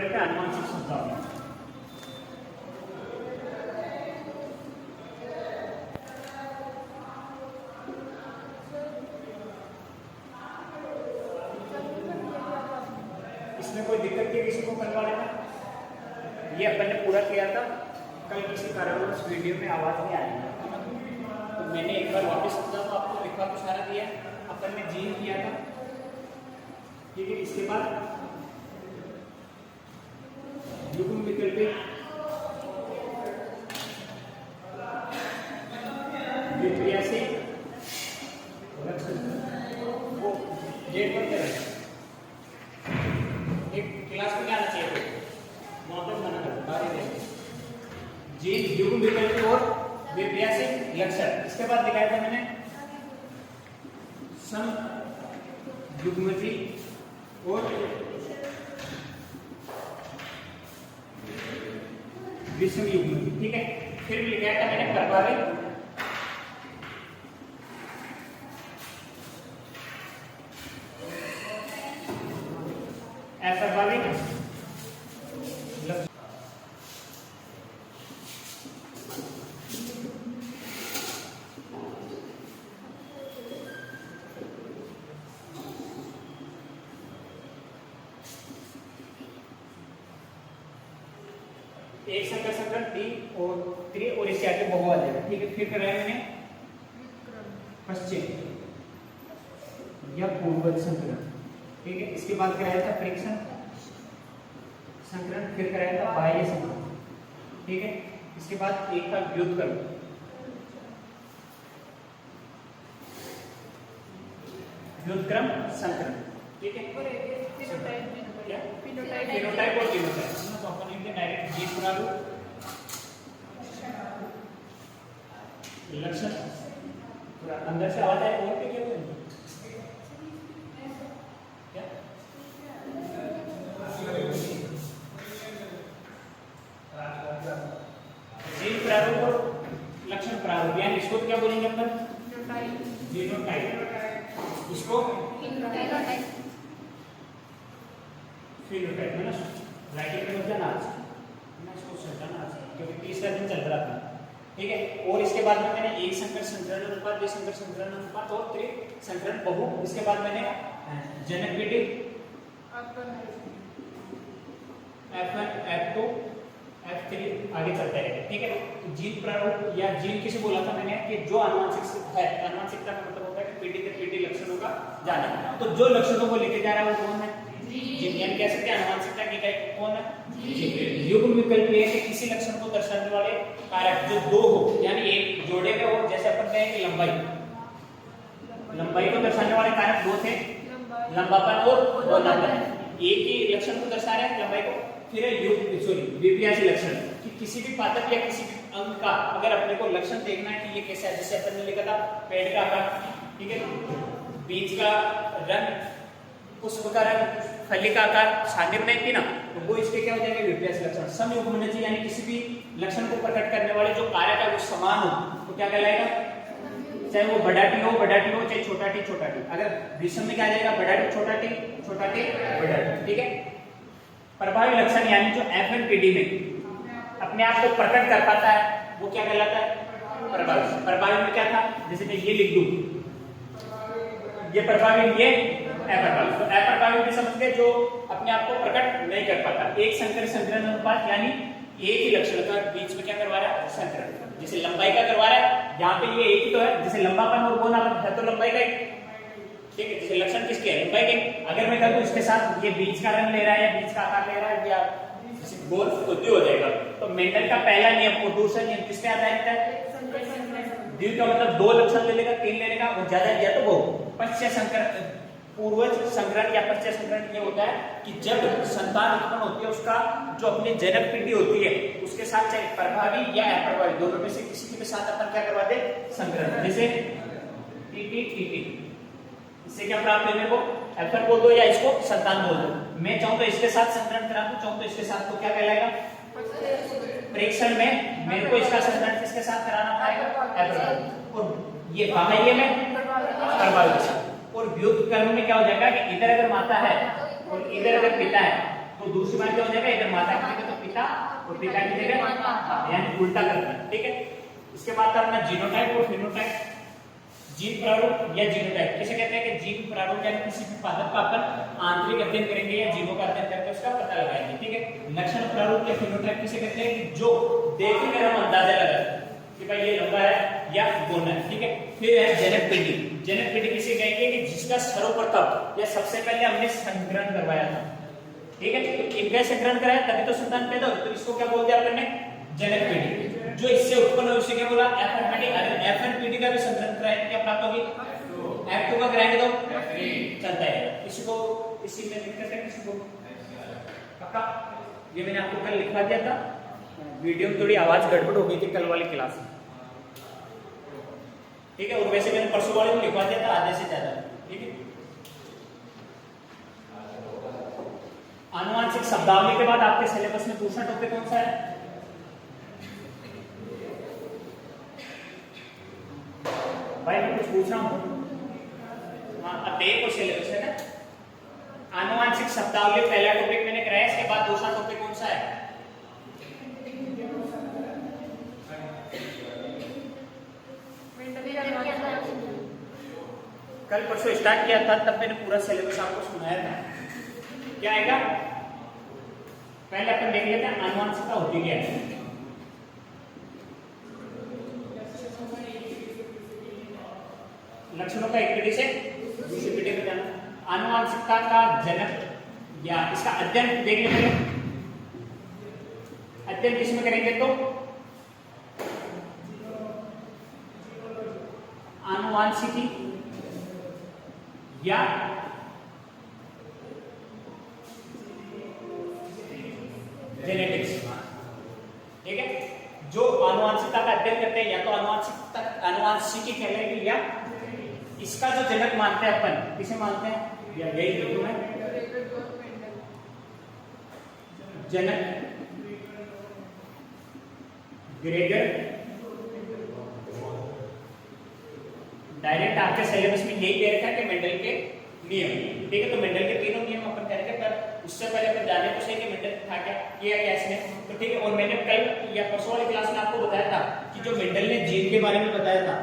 करते हैं आनुवंशिक शब्दावली। इसमें कोई दिक्कत की किसी को कल वाले में? ये अपन ने पूरा किया था, कल किसी कारणवश वीडियो में आवाज नहीं आई, तो मैंने एक बार वापस समझा तो आपको एक बार इशारा दिया, अपन ने जीन किया था, ठीक है। इसके बाद युग्म विकल्प विक्रिया से वो गेट बंद करें, एक क्लास में क्या आना चाहिए तो वहां पर मना कर बारी दे जीन युग्म विकल्प और विक्रिया से लक्षण। इसके बाद दिखाया था मैंने सम युग्मजी और विषम युग्मजी, ठीक है। फिर लिखा था मैंने प्रभावी अप्रभावी एक संकर संकरण त्री और इसके आगे बहु आ जाएगा, ठीक है। फिर कराया मैंने पश्चिम या पूर्वज संकरण, ठीक है। इसके बाद कराया था प्रेक्षण संकरण, फिर कराया था बाह्य संकरण, ठीक है। इसके बाद एक था व्युत्क्रम, व्युत्क्रम संकरण, ठीक है। फिनोटाइप और जीनोटाइप, तो अपन इनके डायरेक्ट जीन बना लो, लक्षण पूरा अंदर से आवाज आए और पे क्या बोलेंगे क्या जीन प्रारूप और लक्षण प्रारूप, यानी इसको क्या बोलेंगे अपन? जीनोटाइप, इसको फिनोटाइप है ना। राइटिंग में मत जाना आज, मैं इसको समझाना आज क्योंकि 30 दिन चल रहा था, ठीक है। और इसके बाद में मैंने एक संकर संकरण अनुपात, द्वि संकर संकरण अनुपात और त्रि संकरण बहु, इसके बाद मैंने जनक विधि F1 F2 F3 आगे चलता है, ठीक है। तो जीन प्रारूप या जीन किसे बोला था मैंने कि जो आनुवंशिक है, आनुवंशिकता का मतलब होता है कि पीढ़ी से पीढ़ी लक्षणों का जाना, तो जो लक्षणों को लेके जा रहा है वो कौन है? जीन। यानी कह सकते हैं आनुवंशिकता की टाइप कौन है? जीन। युग्म विकल्प ये है कि किसी लक्षण को दर्शाने वाले कारक जो दो हो, यानी एक जोड़े में हो, जैसे अपन कहें कि लंबाई को दर्शाने वाले कारक दो थे, लंबापन और गोलापन, एक ही लक्षण को दर्शा रहे हैं लंबाई को। फिर विपर्यासी लक्षण कि किसी भी पादप या किसी भी अंग का अगर अपने को लक्षण देखना है कि ये कैसा है, जैसे अपन ने लिखा था पेड़ का आकार, ठीक है, बीज का रंग, पुष्प का रंग, फली का आकार, शादी बनाई थी ना, तो वो इसके क्या हो जाएंगे? विपर्यासी लक्षण। समयुग्मनजी यानी किसी भी लक्षण को प्रकट करने वाले जो कारक है वो समान हो तो क्या कहलाएगा? चाहे वो बड़ा टी हो, चाहे छोटा टी। अगर विषम में क्या जाएगा? बड़ा टी, छोटा टी, बड़ा टी, ठीक है। प्रभावी लक्षण यानी जो एफएनपीडी में अपने आप को प्रकट कर पाता है वो क्या कहलाता है? प्रभावी। प्रभावी में क्या था? जैसे मैं ये लिख दूं, ये प्रभावी, ये अप्रभावी। तो अप्रभावी भी समझ गए जो अपने आप को प्रकट नहीं कर पाता। एक संकर संकरण अनुपात यानी एक ही लक्षण का बीच में क्या करवा रहा है? संकरण। जैसे लंबाई का करवा रहा है, यहाँ पे ये एक ही तो है, जैसे लंबापन और गोलापन है तो लंबाई का, ठीक है। जैसे लक्षण किसके है? लंबाई के। अगर मैं कहूँ इसके साथ ये बीज का रंग ले रहा है या बीज का आकार ले रहा है या गोल, तो द्वि हो जाएगा। तो मेंडल का पहला नियम और दूसरा नियम किसके आधारित है? द्वि का मतलब दो लक्षण ले लेगा, तीन ले लेगा, और ज्यादा दिया तो वो। पश्च संकर पूर्वज संकरण या पश्च संकरण ये होता है कि जब संतान उत्पन्न होती है उसका जो अपनी जनक पीढ़ी होती है उसके साथ चाहे प्रभावी या अप्रभावी दोनों में से किसी के साथ अपन क्या करवा दे? संकरण। जैसे टीटी, इससे क्या प्राप्त है मेरे को? एफर बोल दो या इसको संतान बोल दो। मैं चाहूं तो इसके साथ संकरण करा दूं, चाहूं तो इसके साथ, तो क्या कहलाएगा? प्रेक्षण में मेरे को इसका संकरण किसके साथ कराना पड़ेगा? अप्रभावी। और ये बाह्य में प्रभावी। और व्युत्क्रम में क्या हो जाएगा कि इधर अगर माता है और इधर अगर पिता है तो दूसरी बार क्या हो जाएगा, इधर माता की जगह तो पिता और पिता की जगह, यानी उल्टा करना है, ठीक है। इसके बाद था अपना जीनोटाइप और फिनोटाइप। जीन प्रारूप या जीनोटाइप किसे कहते हैं कि जीन प्रारूप यानी किसी भी पादप का अपन आंतरिक अध्ययन करेंगे या जीवों का अध्ययन करके उसका पता लगाएंगे, ठीक है। लक्षण प्रारूप या फिनोटाइप किसे कहते हैं कि जो देखकर हम अंदाजा लगाते हैं कि भाई ये लंबा है या गोना है, ठीक है। फिर है जनक पीढ़ी। जनक पीढ़ी किसे कहेंगे कि जिसका सर्वप्रथम या सबसे पहले हमने संग्रहण करवाया था, ठीक है। तो इनका संग्रहण कराया तभी तो संतान पैदा हो, तो इसको क्या बोलते हैं अपन ने, जनक पीढ़ी। जो इससे उत्पन्न हुई उसे क्या बोला, एफएन पीढ़ी। अगर एफएन पीढ़ी का भी संग्रहण कराया तो क्या प्राप्त होगी, F2 का कराएंगे तो चलता है। किसी को इसी में दिक्कत है, किसी को पक्का। ये मैंने आपको कल लिखवा दिया था, वीडियो में थोड़ी आवाज गड़बड़ हो गई थी कल वाली क्लास में, ठीक है। और वैसे मैंने परसों वाले में लिखवा दिया था आधे से ज्यादा, ठीक है। आनुवांशिक शब्दावली के बाद आपके सिलेबस में दूसरा टॉपिक कौन सा है, भाई मैं कुछ पूछ रहा हूँ। हाँ, अध्ययन को सिलेबस है ना। आनुवांशिक शब्दावली पहला टॉपिक मैंने कराया, इसके बाद दूसरा टॉपिक कौन सा है, कल परसों स्टार्ट किया था, तब मैंने पूरा सिलेबस आपको सुनाया था। क्या आएगा, पहले अपन देख लेते हैं आनुवांशिकता होती क्या है। लक्षणों का एक पीढ़ी से दूसरी पीढ़ी में जाना। आनुवांशिकता का जनक या इसका अध्ययन देख लेते हैं। अध्ययन किसमें करेंगे, तो आनुवांशिकी या जेनेटिक्स, ठीक है। जो आनुवांशिकता का अध्ययन करते हैं या तो आनुवांशिकी कहलाएगी, या इसका जो जनक मानते हैं अपन, किसे मानते हैं, या यही लिखूं मैं, जनक ग्रेगर। डायरेक्ट आपके सिलेबस में यही दे रखा है कि मेंडल के नियम, ठीक है। तो मेंडल के तीनों नियम अपन करेंगे, पर उससे पहले अपन जाने को सही कि मेंडल था क्या, किया क्या इसने, तो ठीक है। और मैंने कल या परसों वाली क्लास में आपको बताया था कि जो मेंडल ने जीन के बारे में बताया था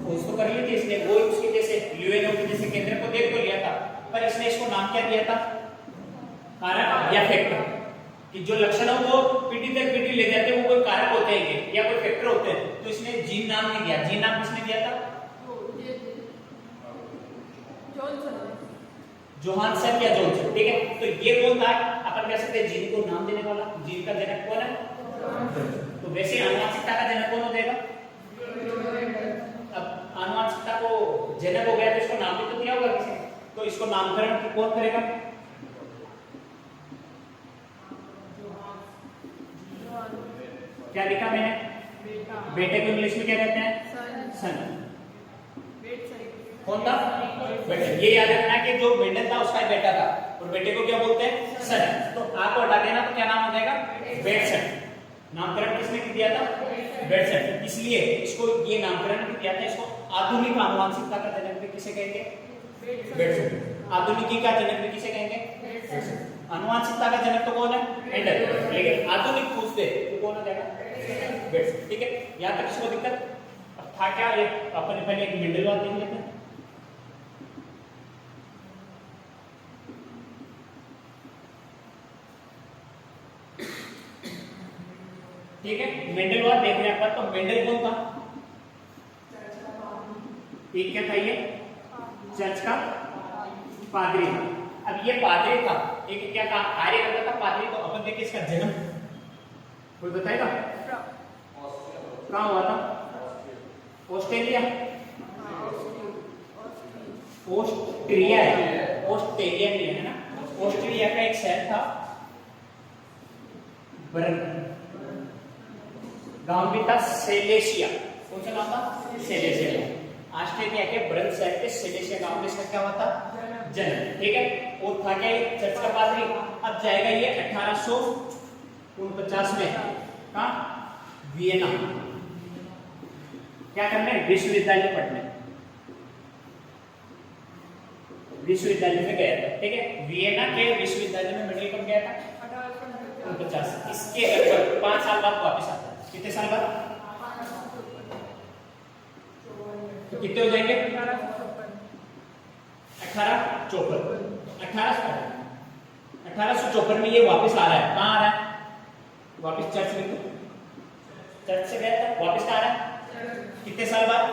उसको कर ली थी इसने, वो उसके जैसे ल्यूएनओ के जैसे केंद्र को देख तो लिया था, पर इसने इसको नाम क्या दिया था, कारक या फैक्टर। कि जो लक्षण है वो पीढ़ी दर पीढ़ी ले जाते हैं, वो कोई कारक होते हैं या कोई फैक्टर होते हैं, तो इसने जीन नाम नहीं दिया। जीन नाम किसने दिया था, जोहानसन या जॉनसन, ठीक है। तो ये कौन था, अपन कह सकते हैं जीन को नाम देने वाला। जीन का जनक कौन है, तो वैसे आनुवांशिकता का जनक कौन हो जाएगा। अब आनुवांशिकता को जनक हो गया तो इसको नाम भी तो दिया होगा किसी ने, तो इसको नामकरण कौन करेगा, क्या लिखा मैंने, बेटे को इंग्लिश में क्या कहते हैं, सन। कौन था, बेटा। ये याद रखना कि जो मेंडल था उसका बेटा था, और बेटे को क्या बोलते हैं, सन। तो आपको हटा देना तो क्या नाम हो जाएगा, बेटसन। नामकरण किसने दिया था, बेटसन। इसलिए इसको ये नामकरण किया था। इसको आधुनिक आनुवांशिकता का जनक भी किसे कहेंगे, बेटसन। आधुनिकी का जनक भी किसे कहेंगे, बेटसन। आनुवांशिकता का जनक तो कौन है, मेंडल, लेकिन आधुनिक पूछते तो कौन हो जाएगा, बेटसन, ठीक है। यहाँ तक इसको दिक्कत था क्या, अपन पहले एक मेंडल बात देख लेते हैं। ठीक है, मेंडलवाद देख रहे हैं अपन। तो मेंडल कौन था, एक क्या था, ये चर्च का पादरी था। अब ये पादरी था, एक क्या था, कार्य करता था पादरी। तो अपन देखिए इसका जन्म कोई बताएगा, कहाँ हुआ था, ऑस्ट्रेलिया, ऑस्ट्रिया है, ऑस्ट्रेलिया नहीं है ना, ऑस्ट्रेलिया का एक शहर था बर्न, गांव भी था सेलेशिया। कौन सा गांव था, सेलेशिया। ऑस्ट्रेलिया के बर्न शहर के सेलेशिया गांव में इसका क्या हुआ था, जन्म, ठीक है। और था क्या, चर्च का पादरी। अब जाएगा ये 1849 में कहाँ, वियना, क्या करने, विश्वविद्यालय पढ़ने। विश्वविद्यालय में गया था, ठीक है। वियना के विश्वविद्यालय में मेडल कब गया था? 1850। इसके लगभग 5 साल बाद वापस आता है। कितने साल बाद? तो कितने हो जाएंगे? 1854 में ये वापस आ रहा है। कहाँ आ रहा है? वापस चर्च में, चर्च से गया था, वापस आ रहा है। कितने साल बाद?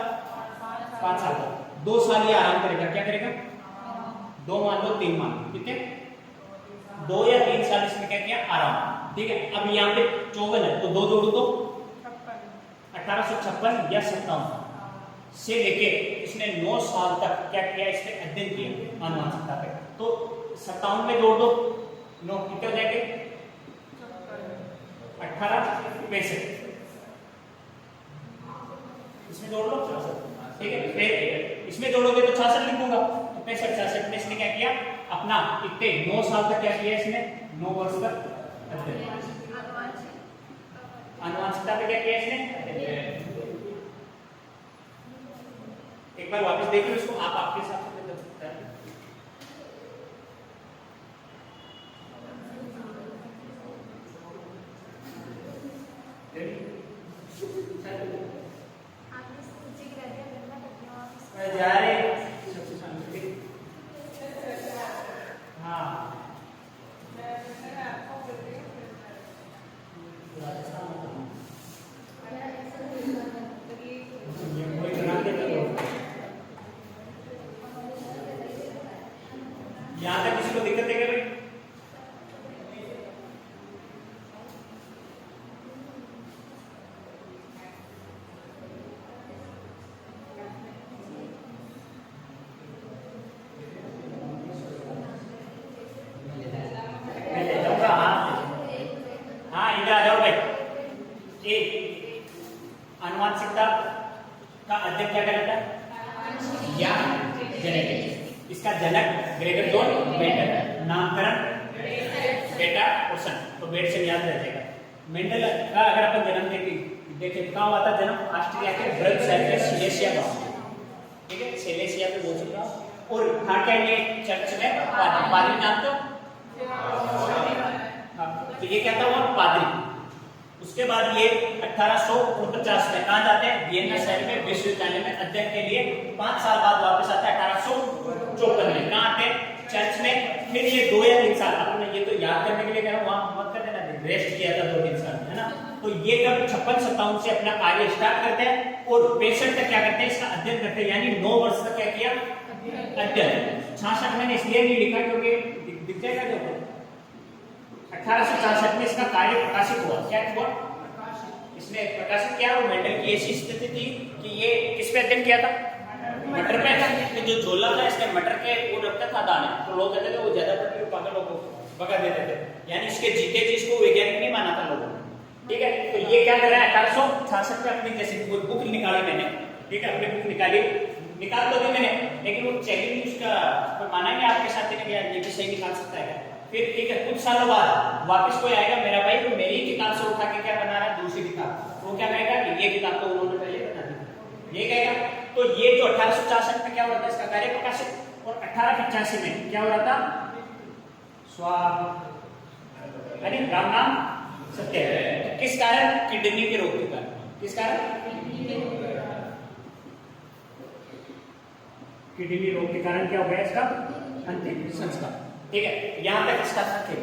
5 साल बाद। 2 साल ये आराम करेगा। क्या करेगा? 2 मान लो, 3 मान लो, कितने? 2 या 3 साल इसने क्या किया? आराम, ठीक है। अब यहाँ पे 54 है, तो 2 जोड़ो तो 1856 या 57 से लेके इसने 9 साल तक क्या किया? इसने अध्ययन किया आनुवंशिकता पे। तो 57 में जोड़ दो 9, कितने हो जाएंगे? 1865। इसमें जोड़ लो 66, ठीक है। फिर इसमें जोड़ोगे तो 66 लिखूंगा, तो 65 में इसने क्या किया? अपना इतने 9 साल तक क्या किया इसने? 9 वर्ष तक अध्ययन। आनुवंशिकता पे क्या किया इसने? एक बार वापस देख लो इसको, आप आपके हिसाब से कर सकते हैं। जा रहे हाँ यहाँ तक किसी को दिक्कत है क्या भाई? हाँ इधर आ जाओ भाई। आनुवंशिकता का अध्ययन क्या कहलाता है? या जेनेटिक्स। इसका जनक ग्रेगर जॉन मेंडल, नामकरण बेटा और सन। तो बेट से याद रह जाएगा। मेंडल का अगर अपन जन्म देखें कहाँ हुआ था जन्म? ऑस्ट्रिया के ब्रग शहर के सिलेसिया गांव, ठीक है। सिलेसिया पे बोल सकता हूँ। और था क्या ये? चर्च में पादरी जानते हो? तो ये क्या था? वो पादरी। उसके बाद ये 1849 में कहाँ जाते हैं? वियना शहर में विश्वविद्यालय में अध्ययन के लिए। 5 साल बाद वापस आता है 1854 में। कहाँ आते हैं? चर्च में। फिर ये 2 या 3 साल, आपने ये तो याद करने के लिए कहा, वहां मत कर देना, रेस्ट किया था 2-3 साल, है ना। तो ये कब 56-57 से अपना कार्य स्टार्ट करते हैं और 65 तक क्या करते हैं? इसका अध्ययन करते हैं, यानी 9 वर्ष तक क्या किया? अध्ययन। 66 मैंने इसलिए नहीं लिखा क्योंकि दिख जाएगा जो 1866 में इसका कार्य प्रकाशित हुआ। क्या हुआ? इसने प्रकाशित किया। और मेंडल की ऐसी स्थिति थी कि ये किस पे अध्ययन किया था? मटर पे। जो झोला था इसके मटर के वो रखता था दाने, तो लोग कहते थे वो ज्यादा पटरी पागलों को भगा देते थे, यानी इसके जीते जी इसको वैज्ञानिक नहीं माना था लोगों ने, ठीक है। तो ये क्या कर रहा है? 1866 में अपनी जैसे बुक निकाली मैंने, ठीक है, अपनी बुक निकाल तो दी मैंने, लेकिन वो चैलेंज उसका माना नहीं आपके साथ ने गया, ये भी सही निकाल सकता है। फिर ठीक है, कुछ सालों बाद वापस कोई आएगा मेरा भाई, तो मेरी किताब से उठा के क्या बना रहा है? दूसरी किताब। वो क्या कहेगा कि ये किताब तो उन्होंने पहले बना दी, ये कहेगा। तो ये जो 1866 में क्या हो रहा था? इसका कार्य प्रकाशित। और 1885 में क्या हो रहा था? राम नाम सत्य है। किस कारण? किडनी के रोग के कारण। किस कारण? किडनी रोग के कारण क्या हो गया? इसका अंतिम संस्कार, ठीक है। यहां तक इसका सत्य।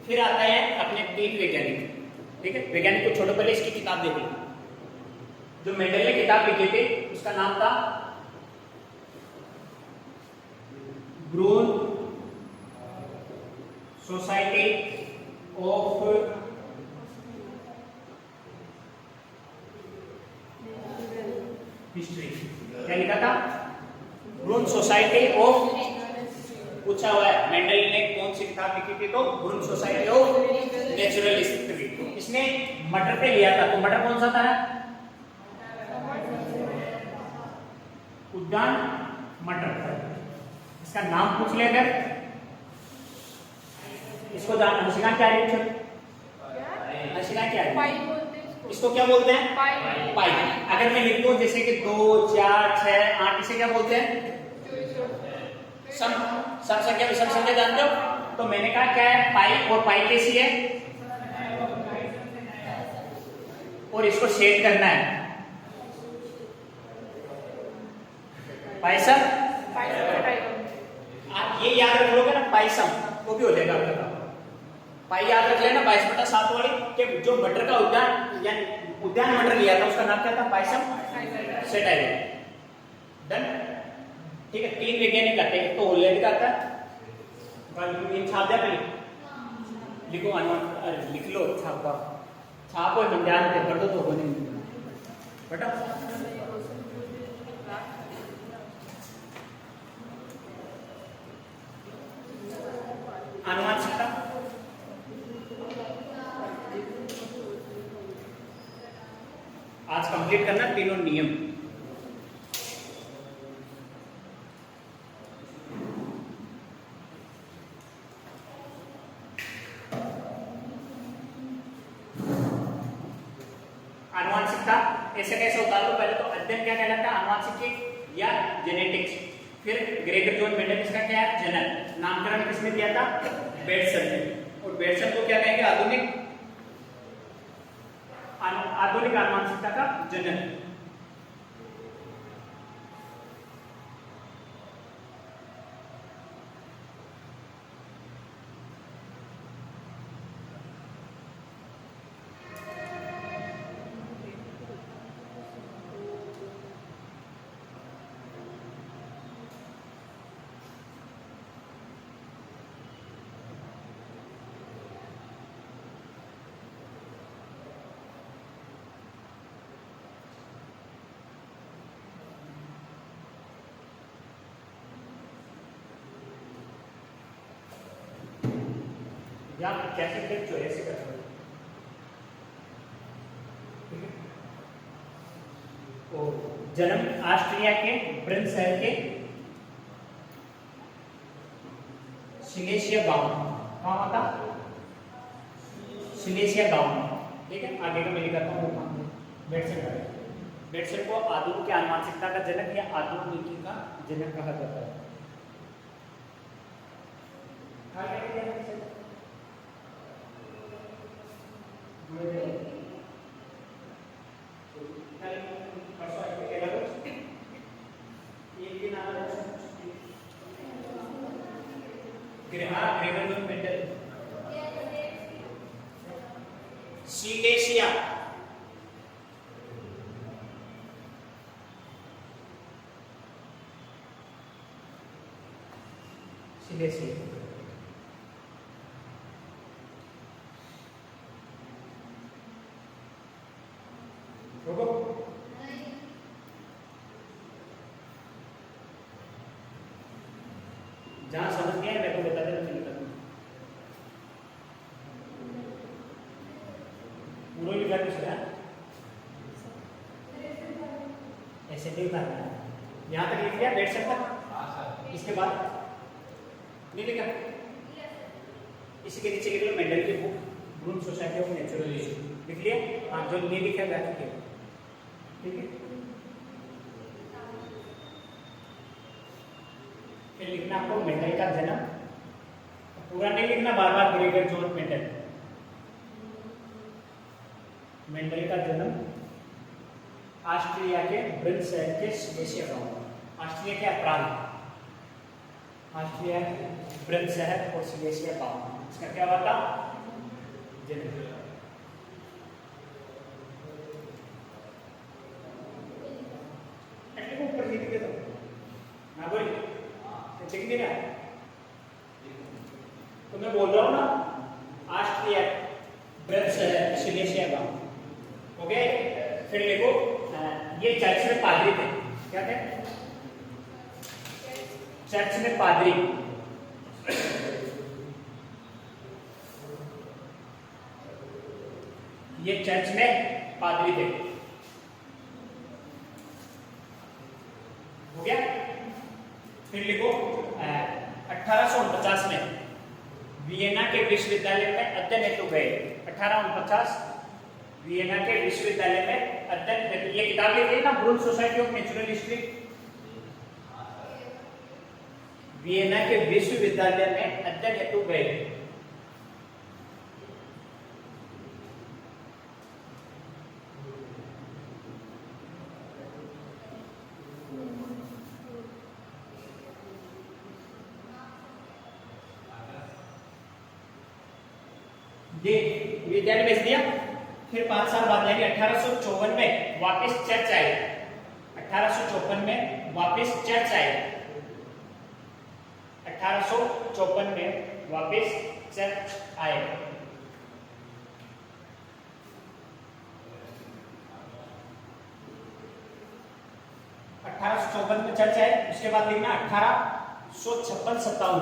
फिर आता है अपने 3 वैज्ञानिक, ठीक है। वैज्ञानिक को छोड़ो, पहले इसकी किताब देख लो। जो मेंडल ने किताब लिखी थी उसका नाम था ब्रून सोसाइटी ऑफ हिस्ट्री। क्या लिखा था? ब्रून सोसाइटी ऑफ, पूछा हुआ है मेंडल ने कौन सी किताब लिखी थी? तो ब्रून सोसाइटी ऑफ नेचुरल हिस्ट्री। इसने मटर पे लिया था, तो मटर कौन सा था? उद्यान मटर। इसका नाम पूछ ले अगर, इसको जान अंशिका क्या है? अंशिका क्या है? इसको क्या बोलते हैं? पाई। अगर मैं लिख दूं जैसे कि 2, 4, 6, 8, इसे क्या बोलते हैं? सम सम संख्या विषम संख्या जानते हो? तो मैंने कहा क्या है, पाई, और पाई कैसी है, और इसको सेट करना है पाई सम। आप ये याद रख लोगे ना पाई सम, तो भी हो जाएगा आपका काम। पाई याद रख लेना 22/7 वाली, कि जो मटर का उद्यान या उद्यान मटर लिया था उसका नाम क्या था, पाई सम सेट आएगा। डन, ठीक है। 3 वैज्ञानिक आते हैं, तो होलैंड का आता है, छाप दिया पहले, लिखो अनुमान, लिख लो, छापो, ध्यान दे, पढ़ो तो होने बेटा। आनुवांशिकता, आज कंप्लीट करना तीनों नियम। आनुवांशिकता ऐसे कैसे होता है, तो पहले तो अध्ययन क्या कहलाता है, आनुवांशिकी या जेनेटिक्स। फिर ग्रेगर जॉन मेंडल, इसका क्या है, जनन। नामकरण किसने दिया था, बेटसन ने। और बेटसन को क्या कहेंगे, आधुनिक आनुवांशिकता का जनक। या कैसे टेक 84 का तो जन्म ऑस्ट्रिया के ब्रेन शहर के सिलेशिया गांव, कहाँ था, सिलेशिया गांव में। ठीक है, आगे का मैं करता हूँ। बेटसन को आधुनिक आनुवांशिकता का जनक या आधुनिकी का जनक कहा जाता है। सिलेशिया, सिलेशिया जहां समझ गया मैं तो बता देना, पूरा लिखा दूसरा ऐसे नहीं करना है। यहाँ तक लिख लिया, बेटसन तक, इसके बाद नहीं लिखा, इसी के नीचे लिख लो मेंडल की book, Brunn society of natural history, लिख लिया। हाँ, जो नहीं लिखा गा चुके, ठीक है। फिर लिखना आपको मेंडल का जन्म, पूरा नहीं लिखना बार बार, ग्रेगर जॉन मेंडल। मेंडल का जन्म ऑस्ट्रिया के ब्रेन शहर के सिलेशिया गांव। ऑस्ट्रिया के प्रांत, ऑस्ट्रिया ब्रेन शहर और सिलेशिया गांव, इसका क्या हुआ था, जन्म। ऊपर लिख के दो ना, बोल लिख देना। तो मैं बोल रहा हूँ ना, ऑस्ट्रिया ब्रेन शहर सिलेशिया गांव, ओके। फिर देखो, ये चर्च में पादरी थे, क्या थे, चर्च में पादरी, ये चर्च में पादरी थे, हो गया। फिर लिखो 1849 में वियना के विश्वविद्यालय में अध्ययन हेतु गए। 1849 वियना के विश्वविद्यालय में अध्ययन हेतु, ये किताब लिखी है ना, Brunn society of natural history, Vienna के विश्वविद्यालय में अध्ययन हेतु गए। विद्यालय भेज दिया। फिर 5 साल बाद यानी 1854 में वापस चर्च आए। 1854 में वापस चर्च आए। 1854 में वापस चर्च आए। 1854 में चर्च आए। उसके बाद लिखना 1856-57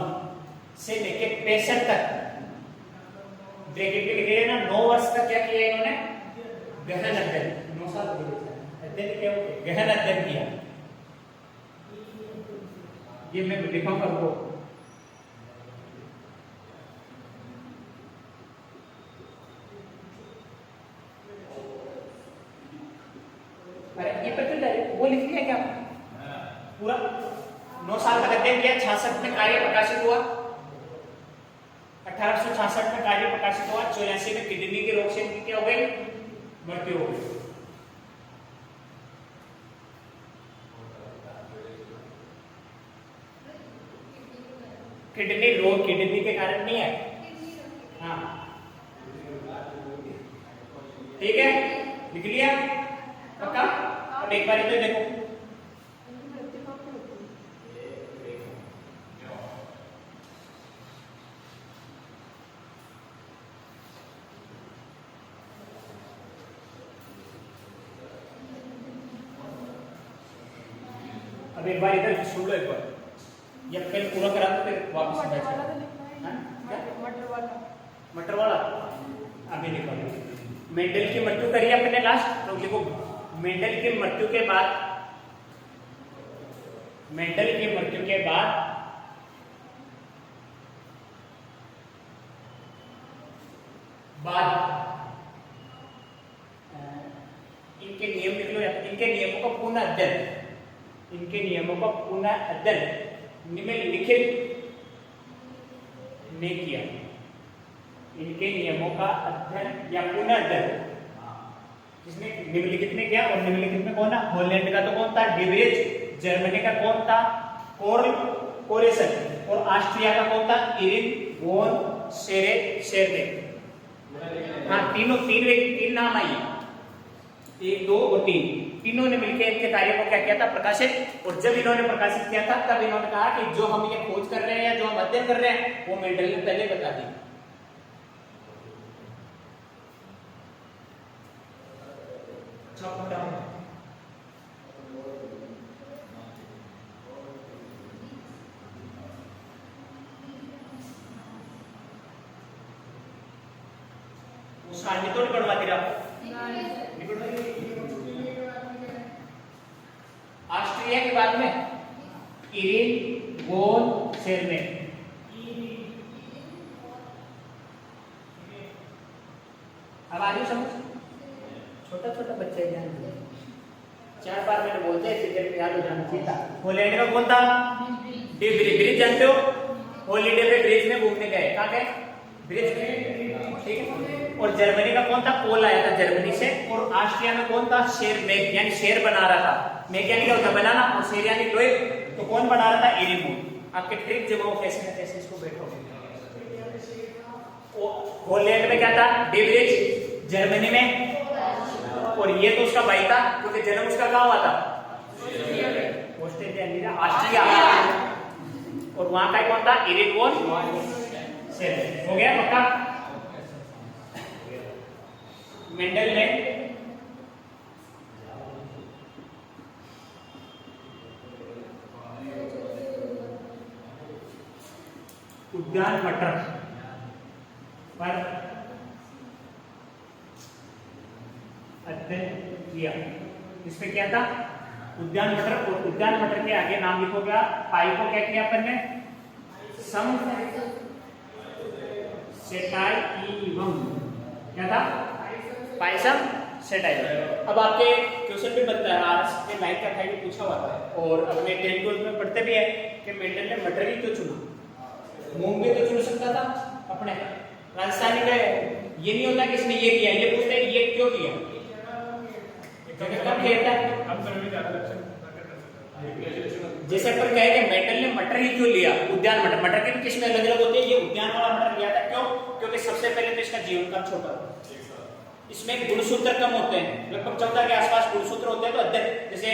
से लेके 65 तक ब्रैकेट में लिखे ना 9 वर्ष तक क्या किया इन्होंने? गहन अध्ययन। 9 साल अध्ययन क्या हो? गहन अध्ययन किया। ये मैं लिखाऊंगा वो। अरे ये पता वो लिख लिया क्या पूरा? 9 साल का अध्ययन किया। 66 में कार्य प्रकाशित हुआ। 1866 में कार्य प्रकाशित हुआ। 84 में किडनी के रोग से इनकी क्या हो गई? मृत्यु हो गई। किडनी रोग किडनी के कारण नहीं है। हाँ ठीक है, लिख लिया पक्का। अब एक बार इधर देखो। अब एक बार इधर सुन लो एक बार, या फिर पूरा करा दो फिर वापस बैठ जाओ। मटर वाला अभी लिखो। मेंडल की मृत्यु करी अपने लास्ट, तो लिखो मेंडल की मृत्यु के बाद, मेंडल की मृत्यु के बाद इनके नियम लिख लो। इनके नियमों का पुनः अध्ययन, इनके नियमों का पुनः अध्ययन निम्नलिखित ने किया। इनके नियमों का अध्ययन या पुनः अध्ययन जिसने निम्नलिखित ने किया। और निम्नलिखित में कौन था? हॉलैंड का तो कौन था? डिब्रिज। जर्मनी का कौन था? कोरेसन। और ऑस्ट्रिया का कौन था? इरिन वोन शेरनेक। हाँ तीन नाम आए, 1 2 और 3। तीनों ने मिलकर इनके कार्य को क्या किया था? प्रकाशित। और जब इन्होंने प्रकाशित किया था तब इन्होंने कहा कि जो हम ये खोज कर रहे हैं या जो हम अध्ययन कर रहे हैं वो मेंडल ने पहले बता दी। तो नहीं बढ़वाती रहा। ऑस्ट्रिया के बाद में इरिन वोन शेरनेक। अब आ रही समझ? छोटा छोटा बच्चा ध्यान दे। 4 बार मैंने बोलते हैं क्रिकेट में याद हो जाना चाहिए था। हॉलैंड का कौन था? ब्रिज जानते हो? हॉलीडे पे ब्रिज में घूमने गए। कहाँ गए? ब्रिज में, ठीक है। और जर्मनी का कौन था? पोल आया था जर्मनी से। और ऑस्ट्रिया में कौन था? शेरनेक, यानी शेर बना रहा था। मेक यानी क्या होता है? बनाना। और शेर यानी लोहे। तो कौन बना रहा था? इरिन वोन। आपके ट्रिक जमाओ कैसे न कैसे इसको बैठो। हॉलैंड में क्या था? डिब्रिज। जर्मनी में, और ये तो उसका भाई था क्योंकि जन्म उसका कहाँ हुआ था? Austria, Austria. और वहां का कौन था? इरिन वोन शेरनेक। हो गया पक्का? मेंडल ने उद्यान मटर पर अध्ययन किया। इसमें क्या था? उद्यान मटर। और उद्यान मटर के आगे नाम लिखोगे पाई को क्या किया अपन ने? सम सेटाई क्या था? पायसम सेट आएगा। अब आपके क्वेश्चन पे बनता है आज के 9 का टाइम पूछा हुआ था और अपने 10 12 में पढ़ते भी है कि मेंडल ने मटर ही क्यों चुना, मूंग भी तो चुन सकता था अपने राजस्थानी का। ये नहीं होता कि इसने ये किया, ये पूछते हैं ये क्यों किया, क्योंकि कब कहता है हम समय में ज्यादा लक्षण। जैसे अपन कहे कि मेंडल ने मटर ही क्यों लिया, उद्यान मटर, मटर की भी किस्में अलग अलग होती है, ये उद्यान वाला मटर लिया था क्यों, क्योंकि सबसे पहले तो इसका जीवन काल छोटा था, इसमें गुणसूत्र कम होते हैं, लगभग 14 के आसपास गुणसूत्र होते हैं, तो अध्ययन जैसे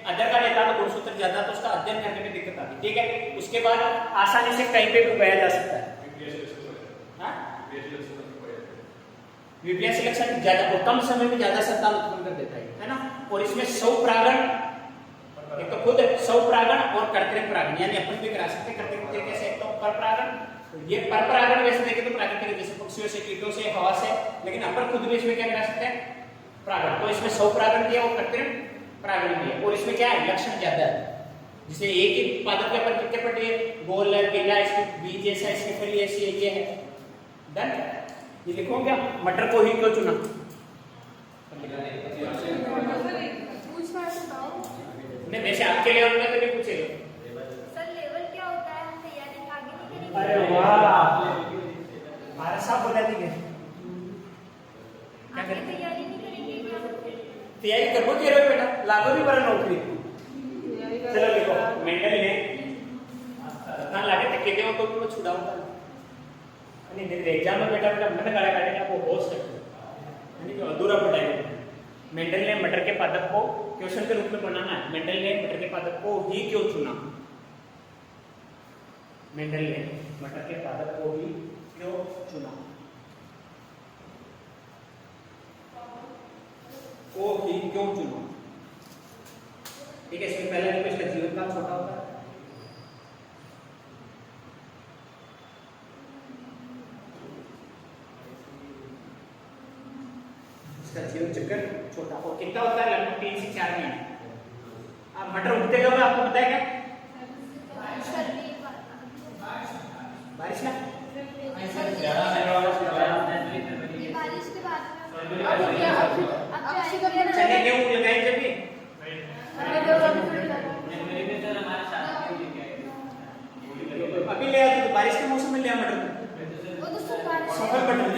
अध्ययन का लेता तो गुणसूत्र ज्यादा तो उसका अध्ययन करने में दिक्कत आती, ठीक है। उसके बाद आसानी से कहीं पे भी उगाया जा सकता है। विप्रिया सिलेक्शन ज्यादा कम समय में ज्यादा संतान उत्पन्न कर देता है ना। और इसमें स्वपरागण, एक तो खुद स्वपरागण और कृत्रिम परागण, यानी अपन भी करा सकते हैं कृत्रिम तरीके से, एक तो परपरागण, ये परपरागण वैसे देखें तो प्राकृतिक जैसे पक्षियों से, कीटों से, हवा से, लेकिन अपन खुद भी इसमें क्या करा सकते हैं परागण। तो इसमें स्वपरागण दिया और कृत्रिम परागण दिया, और इसमें क्या है लक्षण ज्यादा है। जैसे एक ही पादप के अपन कितने पट्टी है, गोल है, पीला, इसके बीज जैसा, इसकी फली ऐसी है, ये है डन। ये लिखो क्या, मटर को ही क्यों चुना, नहीं वैसे आपके लेवल में तो नहीं पूछेगा। सर लेवल क्या होता है, हम तैयारी आगे नहीं करेंगे? अरे वाह, हमारा साहब बोला थी क्या आगे तैयारी नहीं करेंगे क्या? तैयारी करो कह रहे हो बेटा, लागू नहीं पर नौकरी। चलो देखो मेंडल ने कहां लागे थे कहते हो तो वो छुड़ाऊंगा नहीं देख एग्जाम में बेटा बेटा मन गाड़ा काटेगा वो हो सकता यानी कि अधूरा पढ़ाएगा। मेंडल ने मटर के पादप को क्वेश्चन के रूप में बनाना है, मेंडल ने मटर के पादप को ही क्यों चुना, मेंडल ने मटर के पादप को ही क्यों चुना, को ही क्यों चुना, ठीक है। इसमें पहले देखो इसका जीवन काल छोटा होता है, इसका जीवन चक्र छोटा और कितना होता है लगभग 3 से 4 महीने। अब मटर उगते कब आपको पता है क्या, बारिश का बारिश के बाद चने गेहूं लगाए जब भी अभी ले आते तो बारिश के मौसम में ले आ मटर, वो तो सफल मटर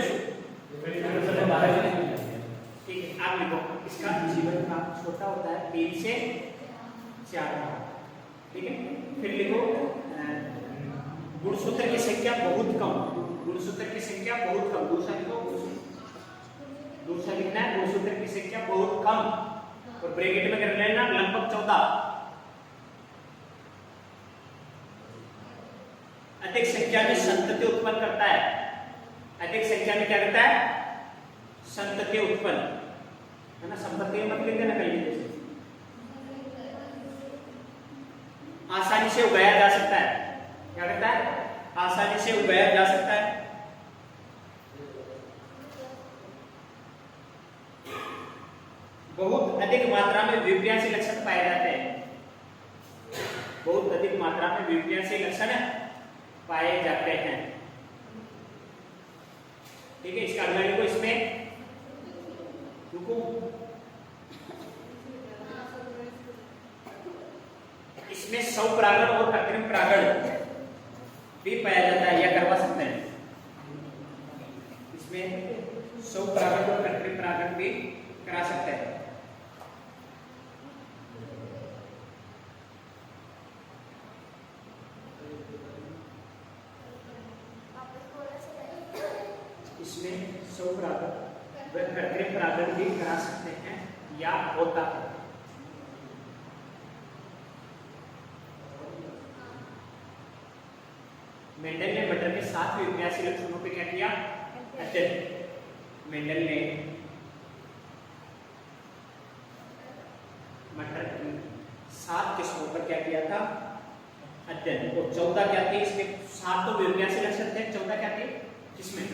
ठीक है। आप लिखो इसका जीवन काल छोटा होता है 3 से 4 माह, ठीक है। फिर लिखो गुणसूत्र की संख्या बहुत कम, गुणसूत्र की संख्या बहुत कम, दूसरा लिखो दूसरा लिखना है गुणसूत्र की संख्या बहुत कम और ब्रैकेट में कर लेना लगभग 14। अधिक संख्या में संतति उत्पन्न करता है, अधिक संख्या में क्या करता है संतति उत्पन्न, है ना। संपत्ति मत लिख देना कहीं जैसे, आसानी से उगाया जा सकता है, क्या करता है आसानी से उगाया जा सकता है, बहुत अधिक मात्रा में विप्रियांसी लक्षण पाए जाते हैं, बहुत अधिक मात्रा में विप्रियांसी लक्षण पाए जाते हैं, ठीक है। इसका अगला लिखो इसमें रुको इसमें स्वपरागण और कृत्रिम परागण भी पाया जाता है या करवा सकते हैं, इसमें स्वपरागण और कृत्रिम परागण भी करा सकते हैं। इसमें स्वपरागण व कृत्रिम परागण भी करा सकते हैं या होता है। मेंडल ने मटर के 7 विप्रियांसी लक्षणों पे क्या किया अध्ययन, मेंडल ने मटर की 7 किस्मों पर क्या किया था अध्ययन, और 14 क्या थे इसमें, 7 तो विप्रियांसी लक्षण थे, 14 क्या थे इसमें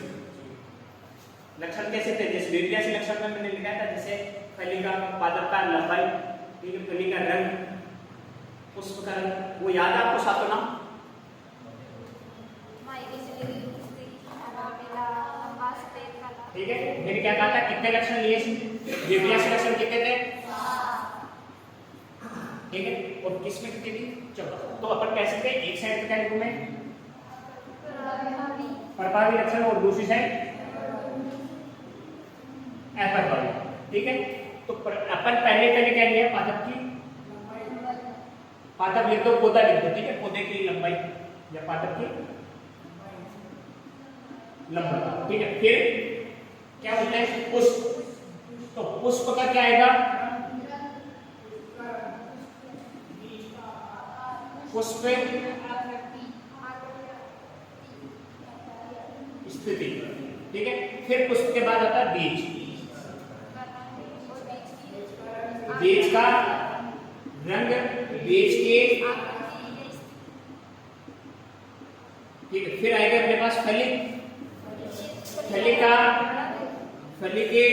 लक्षण कैसे थे, जैसे विप्रियांसी लक्षण में मैंने लिखा था जैसे फली का पादप का लंबाई, ठीक है, फली का रंग, पुष्प का रंग, वो याद है आपको सातों नाम, ठीक है, मैंने क्या कहा था, कितने लक्षण लिए? विपर्यासी लक्षण कितने थे? ठीक है, और किसमें कितनी थी? 14। तो अपन कह सकते हैं एक साइड पे क्या लिखूं मैं? प्रभावी लक्षण, और दूसरी साइड अप्रभावी। ठीक है, तो अपन पहले क्या लिया? पादप की, पादप लिख दो, पौधा लिख दो। ठीक है, पौधे की लंबाई या पादप की लंबाई। ठीक है, फिर क्या होता है? पुष्प। तो पुष्प का क्या आएगा? पुष्प स्थिति। ठीक है, फिर पुष्प के बाद आता है बीज। बीज का रंग, बीज के, ठीक है, फिर आएगा अपने पास फली, फली का, फली के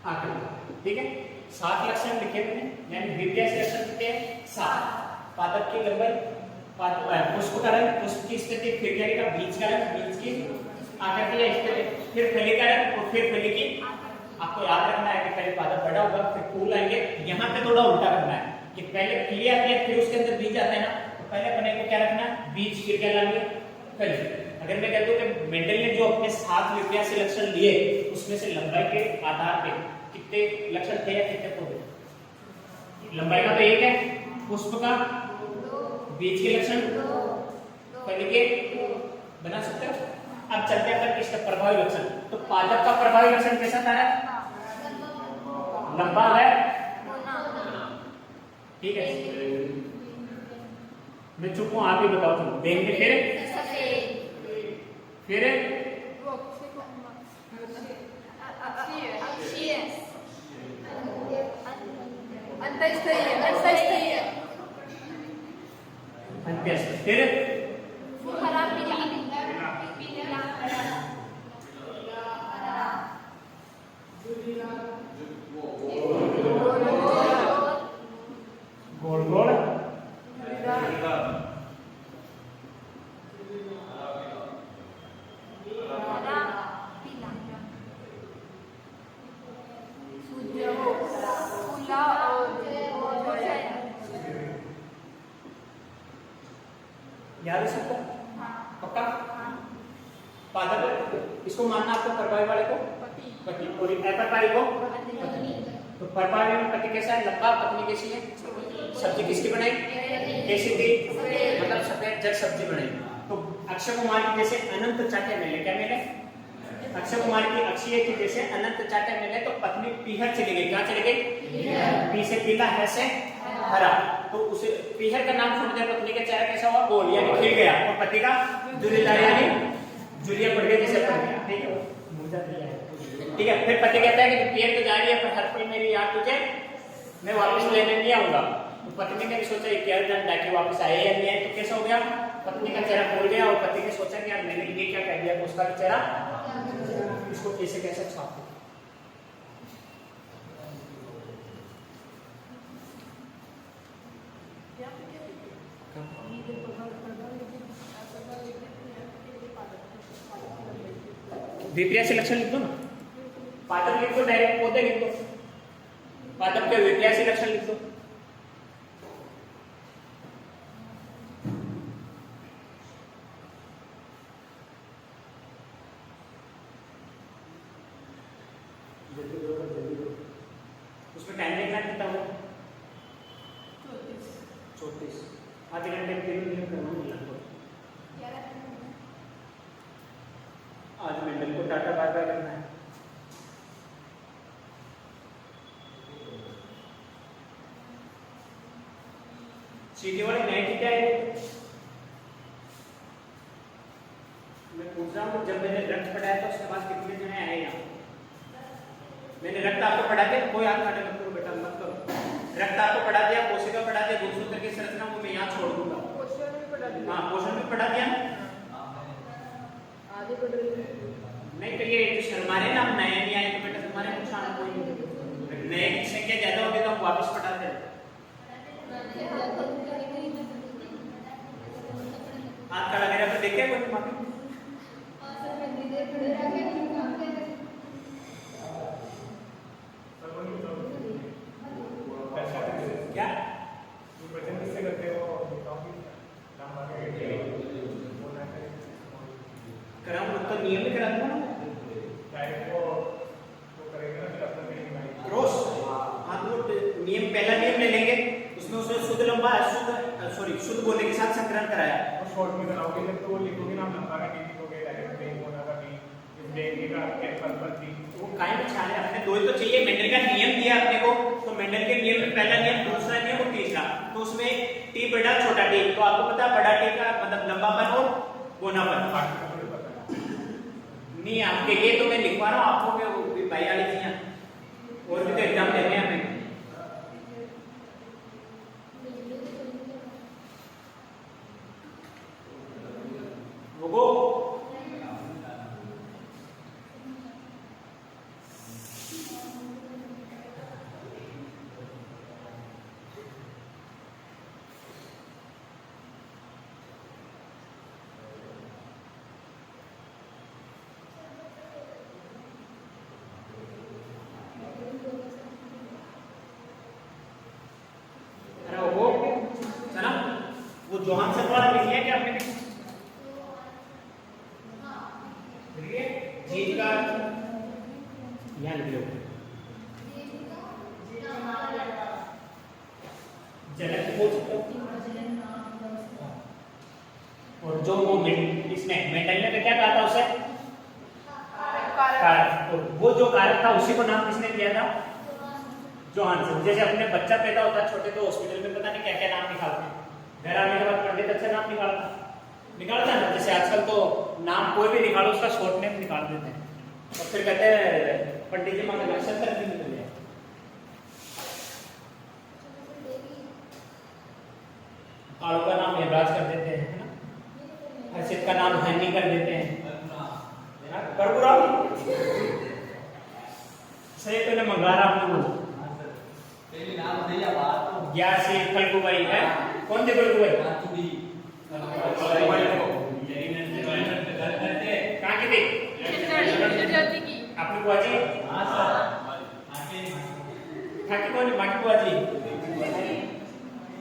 आकृति। ठीक है, 7 लक्षण लिखे मैंने, यानी विपर्यासी लक्षण कितने हैं? 7। पादप की लंबाई, पुष्प का रंग, पुष्प की स्थिति, फिर क्या लिखा? बीज का रंग, बीज की आकृति या स्थिति, फिर फली का रंग, और फिर फली की। आपको याद रखना है कि पहले पादप बड़ा होगा, फिर फूल आएंगे। यहाँ पे थोड़ा उल्टा करना है कि पहले फली आती है, फिर उसके अंदर बीज आता है ना, तो पहले अपने को क्या रखना है? बीज, फिर क्या लाएंगे? फली। अगर मैं कहता हूँ कि मेंडल ने जो अपने 7 विपर्यासी लक्षण लिए, उसमें से लंबाई के आधार पे कितने लक्षण थे या कितने पौधे? लंबाई का तो एक है, पुष्प का, बीज के लक्षण, फली के, बना सकते हो। अब चलते हैं अपन किसका? प्रभावी लक्षण। तो पादप का प्रभावी लक्षण कैसा था? लंबा है। ठीक है, मैं चुप हूं, आप ही बताओ। तुम देंगे फिर अंत्यस्थ, फिर गोल गोल, याद है सबको? पक्का? पादप इसको मानना आपको, प्रभावी वाले को पति, और अप्रभावी को पत्नी। तो प्रभावी में पति कैसा है? लंबा, पत्नी कैसी है? सब्जी किसकी बनाई? कैसी थी? मतलब सफेद जग सब्जी बनाई। तो अक्षय कुमार की जैसे अनंत चाटे मिले, क्या मिले? अक्षय कुमार की अक्षय की जैसे अनंत चाटे मिले, तो पत्नी पीहर चली गई। क्या चली गई? पी से पीला, है से हरा। तो उसे पीहर का नाम सुनते पत्नी का चेहरा कैसा हुआ? गोल, यानी खिल गया, और पति का जुलीदार, यानी जुलिया पड़ गया, जैसे पड़ गया। ठीक है, ठीक है। फिर पति कहता है कि पीहर तो जा रही है, पर हर पल मेरी याद तुझे, मैं वापस लेने नहीं आऊंगा। तो पत्नी ने भी सोचा क्या जान डाके वापस आए या नहीं आए, तो कैसा हो गया? पत्नी का चेहरा खोल गया, और पति ने सोचा कि यार मैंने ये क्या कह दिया, तो उसका भी चेहरा, इसको कैसे कैसे छाप। विपर्यासी लक्षण लिख दो ना, पादप लिख दो, डायरेक्ट पौधे लिख दो, पादप के विपर्यासी लक्षण लिख दो। उसमें टाइम देखना कितना हो? 34। आधे घंटे में 3 मिनट करवाना लगभग। आज मेंडल को टाटा बाय बाय करना है। सीधी वाली नहीं थी क्या है? मैं पूछ रहा हूँ, जब मैंने रक्त पढ़ाया था उसके बाद कितने जने आए यहाँ? मैंने रक्त आपको पढ़ा दिया, कोई हाथ नाटक मत करो बेटा, मत करो। रक्त आपको पढ़ा दिया, कोशिका पढ़ा दिया, गुणसूत्र की संरचना वो मैं यहाँ छोड़ दूंगा। हाँ, पोषण भी पढ़ा दिया। नहीं तो ये शर्माने ना, हम नए नहीं आए तो बेटा तुम्हारे नुकसान कोई नहीं। नए की संख्या ज्यादा होगी तो हम वापस पढ़ाते हैं। हाथ का वगैरह पर देखे कोई माफी क्या कराऊं तो नियम में करा दूंगा ना क्रॉस। हाँ तो नियम पहला नियम ले लेंगे, उसमें उसने शुद्ध लंबा शुद्ध बोलने के साथ संकलन कराया। शॉर्ट में कराओगे जब तो वो लिखोगे ना लंबा का डी लिखोगे डायरेक्ट नहीं होना का डी इस का कैपिटल पर डी वो काहे में छाने अपने दो ही तो चाहिए। मेंडल का नियम दिया अपने को, तो मेंडल के नियम में पहला नियम, दूसरा नियम और तीसरा, तो उसमें टी बड़ा छोटा टी, तो आपको पता है बड़ा टी का मतलब लंबापन और गोनापन नहीं आपके लिए तो मैं लिखवा रहा हूँ आपको के भाई वाली चीजें और भी तो एग्जाम देने हैं हमें। वो वो जोहानसन वाला लिख लिया क्या आपने? लिखिए जी का यहाँ लिख लो जनक बोल सकते हो। और जो वो इसने मेंडल ने क्या कहा था उसे कारक, तो वो जो कारक था उसी को नाम किसने दिया था? जोहानसन। जैसे अपने बच्चा पैदा होता है छोटे तो हॉस्पिटल में पता नहीं क्या क्या नाम निकालते हैं, घर आने के बाद पंडित अच्छा नाम निकालता है ना। जैसे आजकल तो नाम कोई भी निकालो उसका शॉर्ट नेम निकाल देते हैं और फिर कहते हैं पंडित जी मांगे नक्षत्र भी निकल गया। आड़ू का नाम यमराज कर देते हैं ना, हर्षित का नाम हनी कर देते हैं, परगुराम सही तो ने मंगा रहा आपने वो ग्यार से फलगुबाई है। कौन थे फलगुबाई? कहाँ की थी आपने बुआ जी? ठाकी कौन? माकी बुआ जी।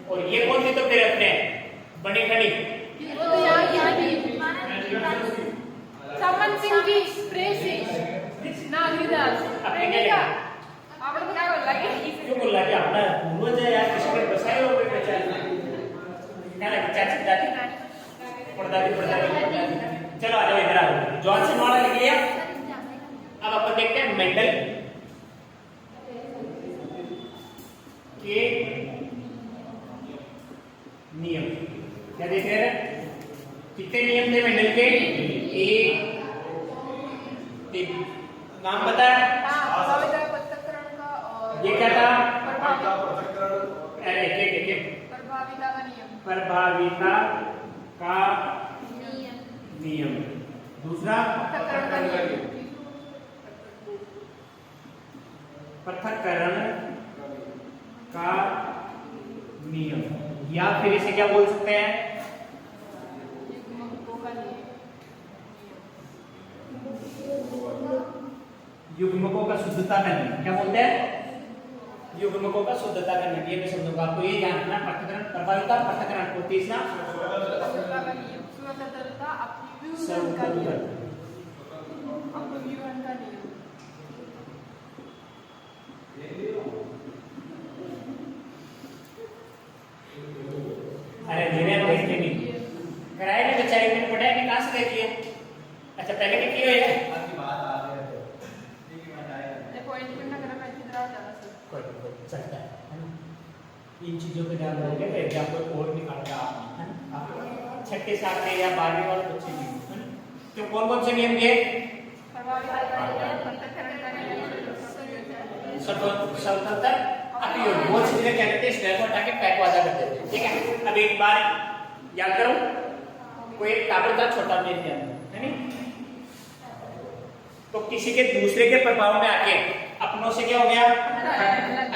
और ये कौन थे तो फिर अपने बनी खड़ी समन सिंह की प्रेसी नागरिदास अपने क्या आपने क्या बोला कि क्यों बोल रहा है अपना पूर्वज है यार, किसी के बसाए हो कोई बेचारे क्या लगा चाची दादी परदादी परदादी। चलो आ जाओ इधर आ जाओ। जॉनसन वाला लिख लिया। अब अपन देखते हैं मेंडल के नियम। क्या देख रहे हैं? कितने नियम थे मेंडल के? एक नाम पता है? ये क्या था? प्रभाविता का नियम। दूसरा पृथक्करण का नियम, या फिर इसे क्या बोल सकते हैं? युग्मकों का शुद्धता का नियम। क्या बोलते हैं? युग्मकों का शुद्धता का नियम। ये मैं समझूंगा, आपको ये ध्यान रखना। पृथक्करण प्रभाविता पृथक्करण को। तीसरा अरे मेरे देखते नहीं कराए ना बेचारे ने पढ़ाया कि कहां से देख लिए? अच्छा पहले के किए हुए हैं चलता है ना। इन चीजों पे ध्यान रखोगे तो एग्जाम को और निकालता है ना। छठे सातवें या 12वें वाले बच्चे भी है ना। तो कौन कौन से नियम दिए? स्वतंत्र अपयोग। वो चीजें क्या करते हैं? स्टेप हटा के पैक वादा करते थे। ठीक है, अब एक बार याद करो। कोई एक कागज था छोटा मेरे अंदर है नहीं, तो किसी के दूसरे के प्रभाव में आके अपनों से क्या हो गया?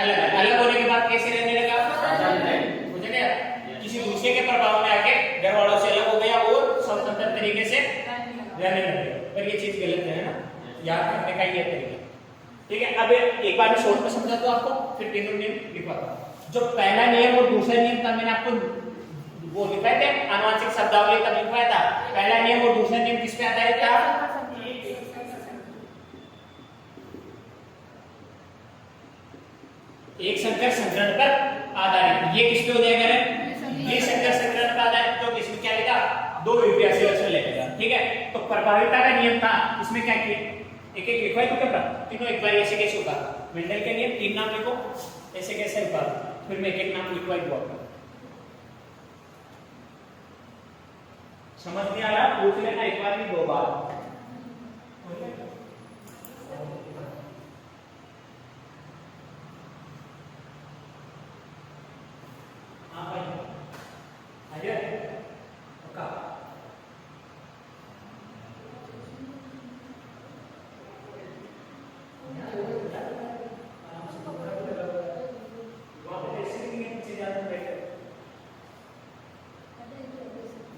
अलग। अलग होने के बाद कैसे रहने लगा? मुझे क्या किसी दूसरे के प्रभाव में आके घर वालों से अलग हो गया और स्वतंत्र तरीके तरीके से रहने लगे। पर ये चीज गलत है ना, याद रखने का ये तरीका। ठीक है, अब एक बार मैं शॉर्ट में समझा दो आपको, फिर तीनों नियम लिखवाता हूं। जो पहला नियम और दूसरा नियम था मैंने आपको वो लिखवाए थे, आनुवंशिक शब्दावली का लिखवाया था। पहला नियम और दूसरा नियम किस पे आधारित था? एक संकर संकरण पर आधारित। ये किस पे हो जाएगा? ये संकर संकरण पर आधारित। तो इसमें क्या लिखा? दो विपरीत लक्षण लिखेगा। ठीक है, तो प्रभाविता का नियम था, इसमें क्या किया? एक एक लिखवाए तो क्या तीनों एक बार ऐसे कैसे होगा? मेंडल के नियम 3 नाम लिखो, ऐसे कैसे लिखा? फिर मैं एक एक नाम लिखवाई दूंगा। समझ नहीं आ रहा पूछ लेना एक बार नहीं 2 बार। हाँ भाई आइए पक्का।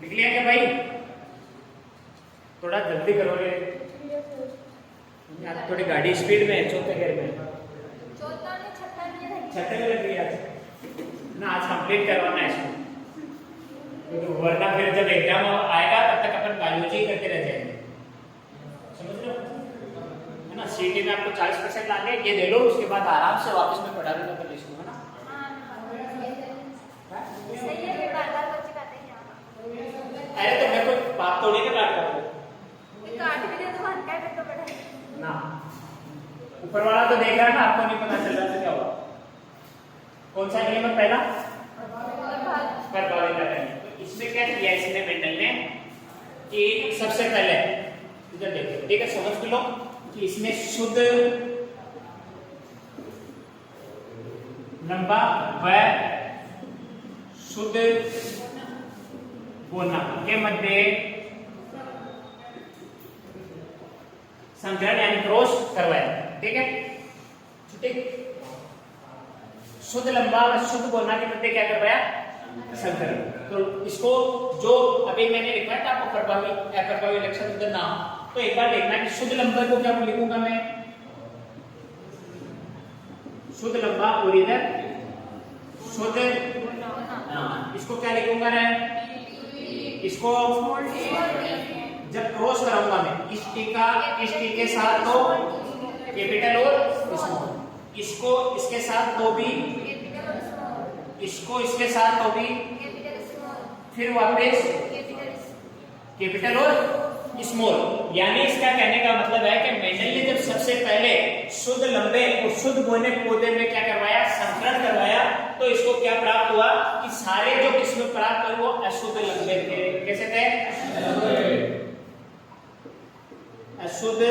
लिख लिया क्या भाई? थोड़ा जल्दी करो रे, यार थोड़ी गाड़ी स्पीड में है। चौथे गेयर में, छठे में लग रही है ना। आज कंप्लीट करवाना है इसको, तो वरना फिर जब एग्जाम आएगा तब तक अपन बायोलॉजी करते रह जाएंगे। समझ रहे हो है ना? सीटी में आपको 40% लागे, ये दे लो, उसके बाद आराम से वापस में पढ़ा लूंगा कर लीजिए, है ना? अरे तो मैं कोई बात थोड़ी ना काट रहा हूँ ना। ऊपर वाला तो देख रहा है ना, आपको नहीं पता चल रहा तो क्या हुआ? कौन सा नियम है पहला? प्रभाविता का नियम। तो इसमें क्या किया इसने मेंडल ने कि सबसे पहले इधर देखो, ठीक है, समझ लो कि इसमें शुद्ध लंबा व शुद्ध बोलना के मध्य संकरण यानी क्रॉस करवाया। ठीक है, ठीक, शुद्ध लंबा और शुद्ध बोलना के मध्य क्या करवाया? संकरण। तो इसको जो अभी मैंने लिखा था आपको प्रभावी अप्रभावी लक्षण उधर नाम, तो एक बार देखना कि शुद्ध लंबा को क्या लिखूंगा मैं? शुद्ध लंबा और इधर शुद्ध, इसको क्या लिखूंगा मैं? इसको जब क्रॉस कराऊंगा मैं इस टी के साथ तो कैपिटल और स्मॉल, इसको इसके साथ तो भी, इसको इसके साथ तो भी, फिर वापस कैपिटल और स्मॉल। यानी इसका कहने का मतलब है कि मेंडल ने जब सबसे पहले शुद्ध लंबे और शुद्ध बोने पौधे में क्या करवाया? संकरण करवाया। तो इसको क्या प्राप्त हुआ कि सारे जो किस्में प्राप्त हुए वो अशुद्ध लंबे थे। कैसे थे? अशुद्ध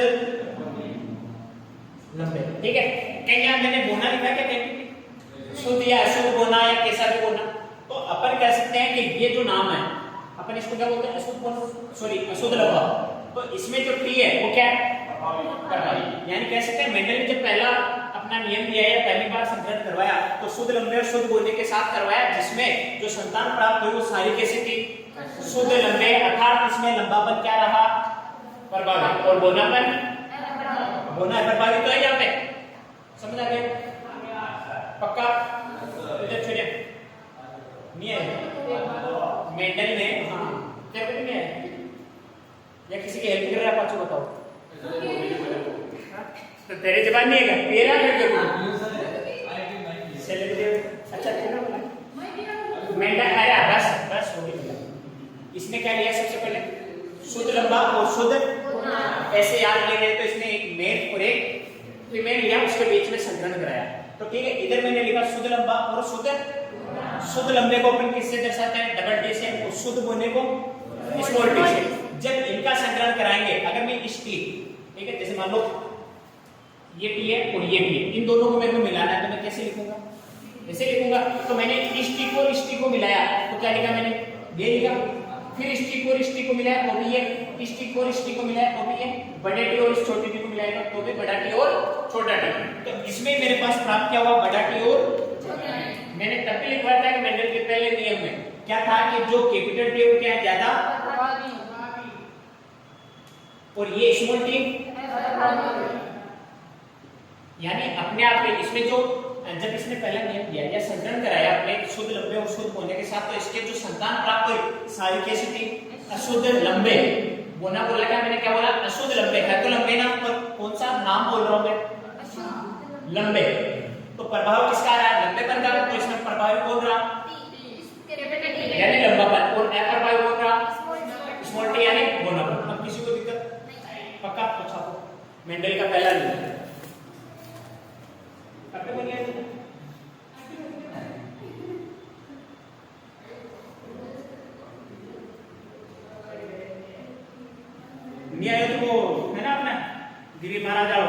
लंबे। ठीक है, कहीं यहाँ मैंने बोना लिखा क्या? कहीं शुद्ध या अशुद्ध बोना या कैसा भी बोना, तो अपन कह सकते हैं कि ये जो नाम है अपन इसको क्या बोलते हैं? अशुद्ध बोना, सॉरी अशुद्ध लंबा। तो इसमें जो टी है वो क्या है? प्रभावी। यानी कह सकते हैं मेंडल ने जब पहला अपना नियम दिया या पहली बार संकरण करवाया तो शुद्ध लंबे और शुद्ध बोने के साथ करवाया, जिसमें जो संतान प्राप्त हुई वो सारी कैसी थी? शुद्ध लंबे, अर्थात इसमें लंबापन क्या रहा? प्रभावी। और बोनापन, बोना प्रभावी तो है यहाँ पे, समझ आ गया? पक्का? इधर छोड़िए, नहीं है मेंडल ने, हाँ क्या नहीं है या किसी की हेल्प कर रहा है? पाँचों बताओ। तो तेरे जबान नहीं है, तेरा अच्छा मेंडल आया, बस बस हो गया। इसने क्या लिया? सबसे पहले शुद्ध लंबा और शुद्ध, ऐसे याद ले रहे तो इसने एक मेल और एक फीमेल लिया, उसके बीच में संकरण कराया। तो ठीक है, इधर मैंने लिखा शुद्ध लंबा और शुद्ध लंबे को अपन किससे दर्शाते हैं? डबल टी से, और शुद्ध बोने को स्मॉल टी से। जब इनका संकरण कराएंगे, अगर मैं इस टी, ठीक है, जैसे मान लो ये टी है और ये टी है, इन दोनों को मेरे को मिलाना है, तो मैं कैसे लिखूंगा? ऐसे लिखूंगा। तो मैंने इस टी को मिलाया तो क्या लिखा मैंने? ये लिखा। फिर इस टी को मिलाया तो भी ये, इस टी को मिलाया तो भी ये, बड़े टी और इस छोटे टी को मिलाएगा तो भी बड़ा टी और छोटा टी। तो इसमें मेरे पास प्राप्त क्या हुआ? बड़ा टी और छोटा टी। मैंने तब भी लिखवाया था कि मेंडल के पहले नियम में क्या था कि जो कैपिटल टी क्या है? ज्यादा और ये स्मॉल टी, यानी अपने आप में इसमें जो जब इसने पहला नियम दिया या संकरण कराया अपने शुद्ध लंबे और शुद्ध होने के साथ, तो इसके जो संतान प्राप्त हुई सारी कैसी थी? अशुद्ध लंबे। बोना बोला क्या मैंने, क्या बोला? अशुद्ध लंबे है तो लंबे नाम पर कौन सा नाम बोल रहा हूं मैं? लंबे। तो प्रभाव किसका आ रहा है? लंबेपन का। तो इसमें प्रभावी कौन रहा? यानी लंबापन। और अप्रभावी कौन रहा? स्मॉल टी यानी बोनापन। अब किसी को दिक्कत? पक्का? तो छापो मेंडल का पहला नियम करते बोलिए। न्याय तो वो है ना अपना गिरी महाराज आओ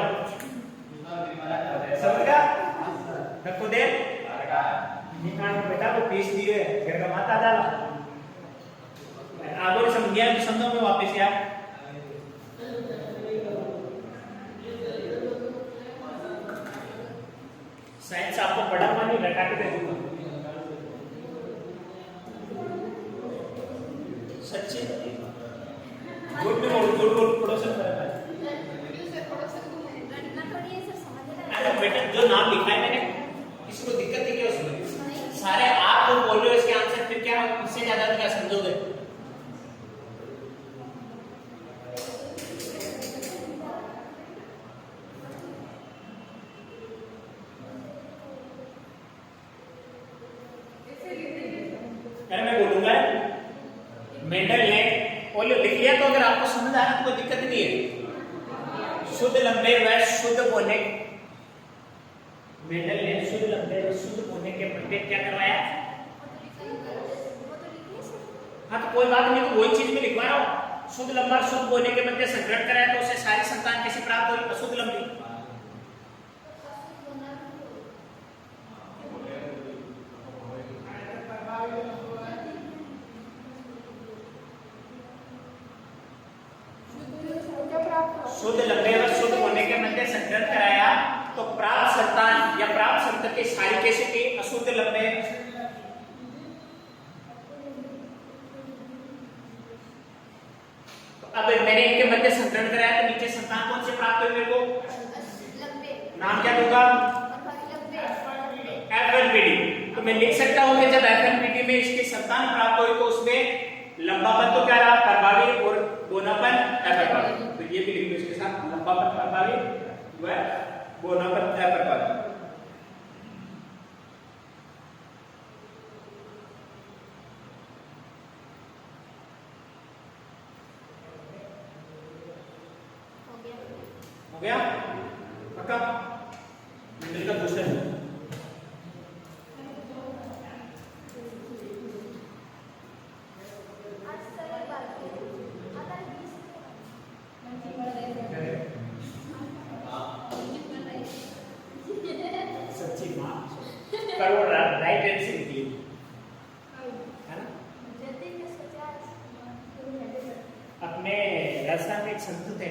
समझ गया? सबको दे निकाल बेटा वो पीस दिए घर का माता डाला आगे समझिया समझो में वापस यार। साइंस आपको बड़ा पानी रटा के दे दूंगा सच्ची गुड में गुड गुड पड़ोसन कर अरे बेटा जो नाम लिखा है मैंने किसी को दिक्कत नहीं क्या उसमें? सारे आप लोग बोल रहे हो इसके आंसर, फिर क्या इससे ज्यादा क्या समझोगे? अरे मैं बोलूंगा मेंडल ने और लिख लिया तो अगर आपको समझ आ रहा है तो कोई दिक्कत नहीं है। शुद्ध लंबे व शुद्ध बोने, मेंडल ने शुद्ध लंबे व शुद्ध बोने के प्रत्येक क्या करवाया? हाँ तो कोई बात नहीं, तो वही चीज में लिखवा रहा हूँ। शुद्ध लंबा शुद्ध बोने के मध्य संकरण कराया तो उसे सारी संतान कैसे प्राप्त हुई? अशुद्ध लंबी। शुद्ध लंबे व शुद्ध होने के मध्य संकरण कराया तो प्राप्त संतान या प्राप्त संतति सारी कैसे थी? अशुद्ध लंबे। तो अब मैंने इनके मध्य संकरण कराया तो नीचे संतान कौन से प्राप्त हुई मेरे को? नाम क्या दूंगा? एफएनपीडी। तो मैं लिख सकता हूं कि जब एफएनपीडी में इसकी संतान प्राप्त हुई तो उसमें लंबापन तो क्या रहा? प्रभावी और बोनापन अप्रभावी। तो ये भी लिख दो इसके साथ, लंबापन प्रभावी व बोनापन अप्रभावी। हो गया? पक्का? मेंडल का दूसरा राइट हैंड से निकली है ना? अपने राजस्थान में एक संत थे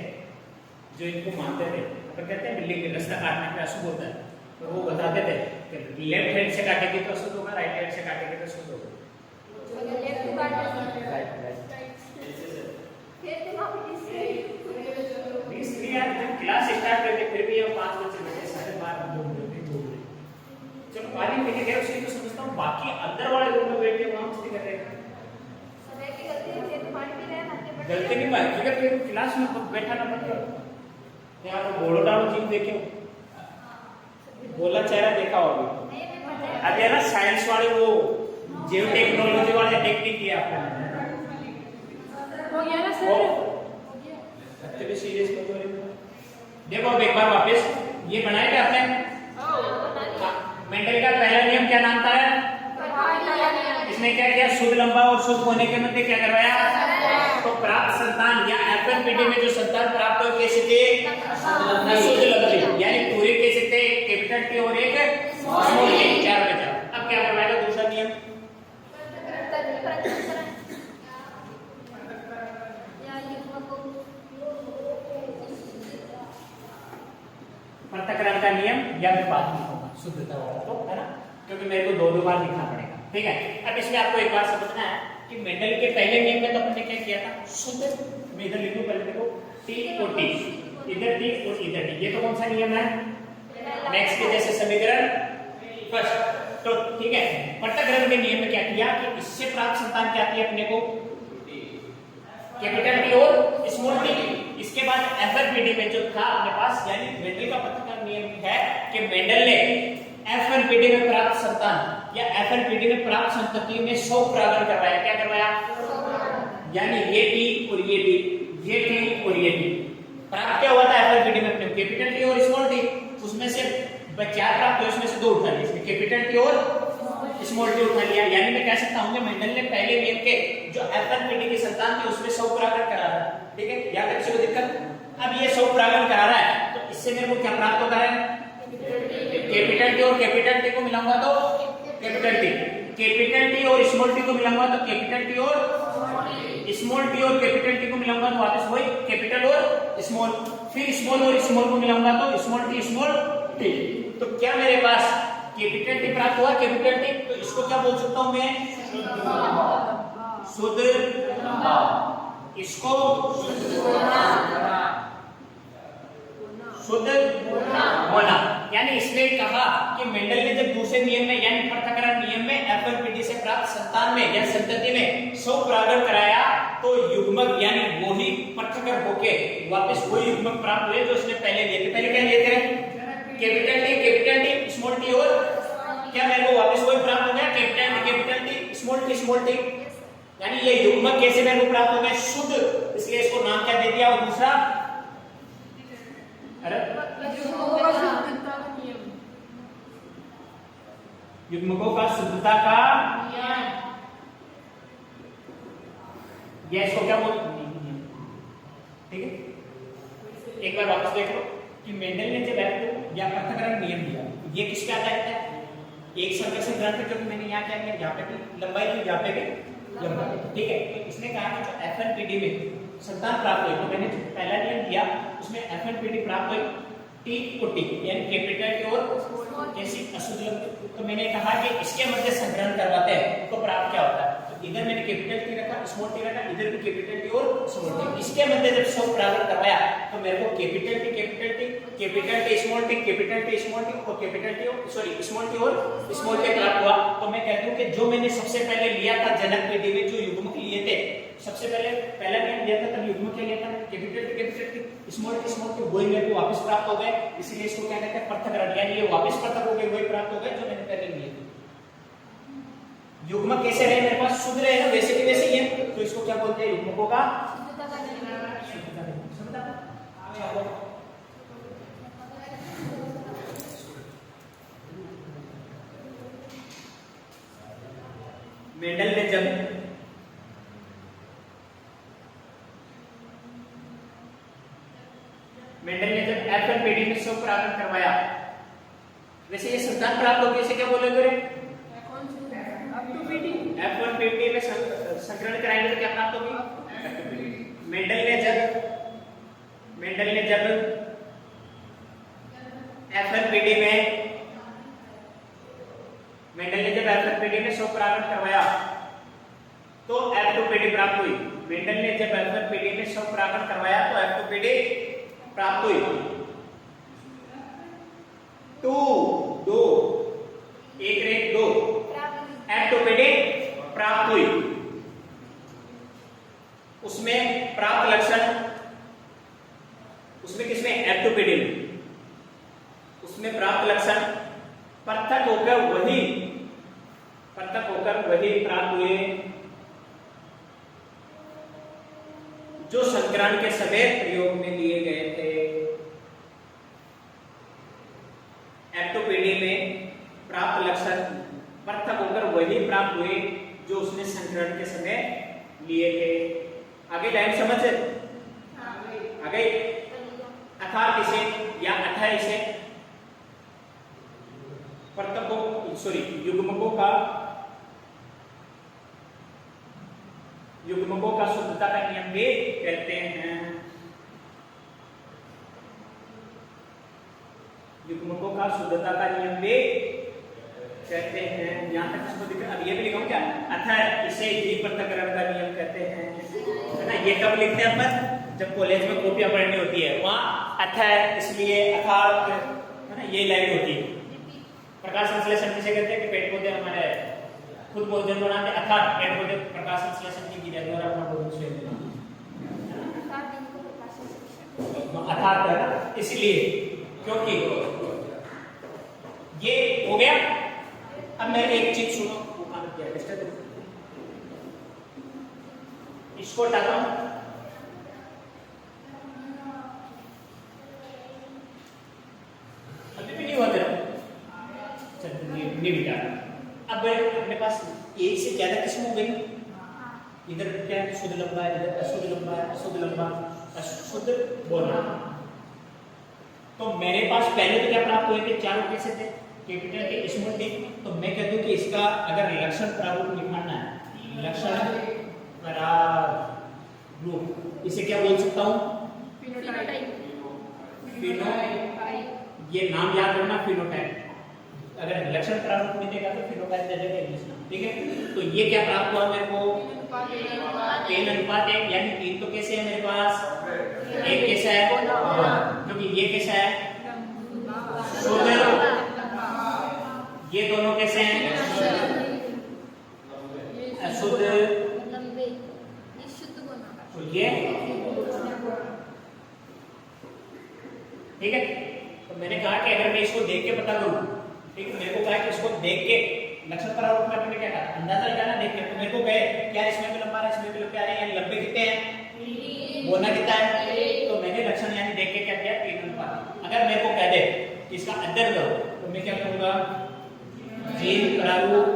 जो इनको मानते थे, पर कहते हैं बिल्ली के रास्ता काटने पे अशुभ होता है, तो वो बताते थे कि लेफ्ट हैंड से काटेगी तो अशुभ होगा, राइट हैंड से काटेगी तो अशुभ होगा। क्लास स्टार्ट करके फिर भी हम 5 बजे बैठे, 12:30 हम लोग चलो पानी पीने गए उसी को समझता हूँ, बाकी अंदर वाले रूम में बैठ के वहां मस्ती कर रहे हैं। गलती नहीं भाई, अगर फिर क्लास में बैठा ना पड़ता यहाँ पर बोलो डालो चीज देखे बोला चेहरा देखा होगा। अरे ना साइंस वाले वो जियो टेक्नोलॉजी वाले टेक्निक किया आपने हो गया ना सर? अच्छे भी सीरियस हो रहे देखो अब एक बार वापस ये बनाया क्या आपने? मेंडल का पहला नियम क्या नाम था? इसने क्या किया? शुद्ध लंबा और शुद्ध होने के मध्य क्या करवाया? तो प्राप्त संतान या एफएनपीडी में जो संतान प्राप्त हो कैसे थे? शुद्ध लंबी, यानी पूरे कैसे थे? कैपिटल टी और एक स्मॉल टी, 4 बचा। अब क्या करवाएगा दूसरा नियम? पृथक्करण का नियम या फिर बात नहीं होगा शुद्धता वाला तो है ना, क्योंकि मेरे को 2 बार लिखना पड़ेगा। ठीक है, अब इसमें आपको एक बार समझना है कि मेंडल के पहले नियम में तो हमने क्या किया था? शुद्ध, मैं इधर लिखूं पहले देखो, टी और टी, इधर टी और इधर टी, ये तो कौन सा नियम है? नेक्स्ट के जैसे समीकरण फर्स्ट। तो ठीक है, पृथक्करण के नियम में क्या किया कि इससे प्राप्त संतान क्या थी अपने को? कैपिटल टी और स्मॉल टी। इसके बाद एफएनपीडी में जो था अपने पास, यानी मेंडल का पृथक्करण नियम है कि मेंडल ने एफएनपीडी में प्राप्त संतान या एफएनपीडी में प्राप्त संतति में 100 परागण करवाया। क्या करवाया? यानी ये टी और ये टी, ये टी और ये टी प्राप्त क्या हुआ था एफएनपीडी में अपने? कैपिटल टी और स्मॉल टी। उसमें से क्या प्राप्त हुआ? उसमें से 2 उठा लिए, कैपिटल टी और स्मॉल टी उठा लिया। यानी मैं कह सकता हूं कि मेंडल ने पहले नियम के जो एफएनपीडी की संतान थी उसमें 100 परागण करा रहा है। ठीक है, याद रखिए कोई दिक्कत? अब ये 100 परागण करा रहा है तो इससे मेरे को क्या प्राप्त होगा? कैपिटल टी और कैपिटल टी को मिलाऊंगा तो कैपिटल टी, कैपिटल टी और स्मॉल टी को मिलाऊंगा तो कैपिटल टी और स्मॉल टी और कैपिटल टी को मिलाऊंगा तो वापस वही कैपिटल और स्मॉल, फिर स्मॉल और स्मॉल को मिलाऊंगा तो स्मॉल टी। तो क्या मेरे पास कैपिटल टी प्राप्त हुआ? Capital T. तो इसको क्या बोल सकता हूं मैं? शुद्ध, इसको शुद्ध होना। यानी इसने कहा कि मेंडल ने जब दूसरे नियम में यानी पृथक्करण नियम में एफएनपीडी से प्राप्त संतान में या संतति में 100 परागण कराया तो युग्मक यानी वही पृथक्कर होके वापस वही युग्मक प्राप्त हुए जो उसने पहले लिए थे। पहले क्या लिए थे? कैपिटल टी, स्मॉल टी और क्या मेरे को वापस वही प्राप्त हो गया? Capital T, small T. यानी ये युग्मक कैसे मेरे को प्राप्त हो गए? शुद्ध। इसलिए इसको नाम क्या दे दिया? और दूसरा युग्मकों का शुद्धता का ये इसको क्या बोलते? ठीक है, एक बार वापस देख लो कि मेंडल ने जब एफ या पृथक्करण नियम दिया, ये किस पे आधारित है? एक संकर्षण ग्रंथ, क्योंकि मैंने यहाँ क्या किया? यहाँ पे भी लंबाई की, यहाँ पे भी लंबाई। ठीक है, तो इसने कहा कि जो एफएनपीडी में संतान प्राप्त हुई, तो मैंने जो पहला नियम दिया उसमें एफएनपीडी प्राप्त हुई टी और टी, यानी कैपिटल टी और ऐसी अशुद्ध लंबाई। तो मैंने कहा कि इसके मध्य संग्रहण करवाते हैं तो प्राप्त क्या होता है? तो इधर मैंने कैपिटल टी रखा, स्मॉल टी रखा, इधर भी कैपिटल टी और स्मॉल टी। इसके मध्य जब 100 परागण करवाया तो मेरे को capital T, small T, capital T, small T और कैपिटल टी और स्मॉल टी और स्मॉल टी प्राप्त हुआ। तो मैं कहता हूं कि जो मैंने सबसे पहले लिया था जनक पीढ़ी में जो युग्मक लिए थे, सबसे पहला नियम लिया था, तब युग्मक क्या लिया था? कैपिटल टी, स्मॉल टी, वही मेरे को वापस प्राप्त हो गए। इसलिए इसको क्या कहते हैं? पृथक्करण। यानी ये वापस पृथक हो गए, वही प्राप्त हो गए जो मैंने पहले लिए थे। युग्मक कैसे रहे मेरे पास? शुद्ध रहे ना, वैसे की वैसे ही है। तो इसको क्या बोलते हैं? युग्मकों का मेंडल ने जब एफएनपीडी में 100 परागण करवाया, वैसे ये संतान प्राप्त होगी, इसे क्या बोलेंगे? एफएनपीडी में संकरण कराएंगे तो क्या प्राप्त होगी? मेंडल ने जब एफएनपीडी में 100 परागण करवाया तो F2PD प्राप्त हुई। मेंडल ने जब एफएनपीडी में 100 परागण करवाया तो F2PD प्राप्त हुई। 2 F2PD प्राप्त हुई। उसमें प्राप्त लक्षण, उसमें किसमें? F2PD में। उसमें प्राप्त लक्षण पृथक होकर वही प्राप्त हुए जो संकरण के समय प्रयोग में लिए गए थे। F2PD में प्राप्त लक्षण पृथक होकर वही प्राप्त हुए जो उसने संकरण के समय लिए थे। आगे लाइन समझ आ गई? अर्थात इसे या अथा इसे युग्मकों का शुद्धता का नियम भी कहते हैं। युग्मकों का शुद्धता का नियम भी कहते हैं। यहाँ तक इसको दिख, अब ये भी लिखा क्या? अथा इसे ही पृथक्करण का नियम कहते हैं, है ना? ये कब लिखते हैं अपन? जब कॉलेज में कॉपियां पढ़नी होती है वहाँ अथ है इसलिए अथार्थ है ना, ये लाइन होती है। प्रकाश संश्लेषण किसे कहते हैं कि पेड़ पौधे हमारे खुद भोजन बनाते, अर्थात पेड़ पौधे प्रकाश संश्लेषण की क्रिया द्वारा अपना भोजन स्वयं बनाते। अर्थात है ना, इसलिए क्योंकि ये हो गया। अब मैं एक चीज सुनो, इसको हटाता हूं, अभी भी नहीं हुआ तेरा, चल नहीं बेटा। अब अपने पास एक से ज्यादा किस्म हो गई, इधर क्या है शुद्ध लंबा है, इधर अशुद्ध लंबा है, अशुद्ध लंबा, अशुद्ध बोलना। तो मेरे पास पहले तो क्या प्राप्त हुए थे, चारों कैसे थे, कैपिटल के स्मॉल थे। तो मैं कहता हूं कि इसका अगर लक्षण प्रारूप निकालना है, लक्षण प्रारूप, इसे क्या बोल सकता हूं, ये नाम याद रखना, फिनोटाइप। अगर लक्षण प्रारूप नहीं देगा तो फिनोटाइप दे देगा इंग्लिश नाम, ठीक है। तो ये क्या प्राप्त हुआ मेरे को, 3:1, यानी 3 तो कैसे है मेरे पास, 1 कैसा है, क्योंकि ये कैसा है शुद्ध, ये दोनों कैसे हैं अशुद्ध, तो ये ठीक है। तो मैंने कहा कि अगर मैं इसको देख के पता करूं, ठीक है, मेरे को कहा कि इसको देख के लक्षण प्रारूप में मैंने क्या कहा, अंदाजा लगाना देख के। तो मेरे को कहे क्या इसमें भी लंबा है, इसमें भी लंबा है, यानी लंबे कितने हैं, बोलना कितना है। तो मैंने लक्षण यानी देख के क्या किया, 3:1। अगर मेरे को कह दे इसका अध्ययन करो तो मैं क्या करूंगा, जीन प्रारूप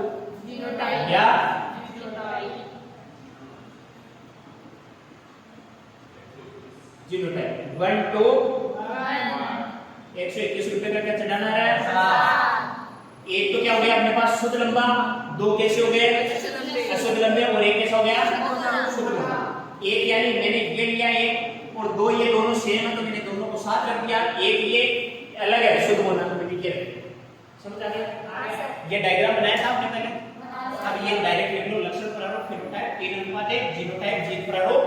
या जीनोटाइप। 1 to 121 रुपए का क्या चढ़ाना है, एक तो क्या हो गया अपने पास शुद्ध लंबा, 2 कैसे हो गए अशुद्ध लंबे, और 1 कैसा हो गया शुद्ध लंबा। 1 यानी मैंने ये लिया 1 और 2 ये दोनों सेम है तो मैंने दोनों को साथ रख दिया, 1 ये अलग है शुद्ध होना, तो मैंने ये समझ आ गया। ये डायग्राम बनाया था आपने पहले, अब ये डायरेक्ट लिख लो, लक्षण प्रारूप फिनोटाइप 3:1, जीनोटाइप जीन प्रारूप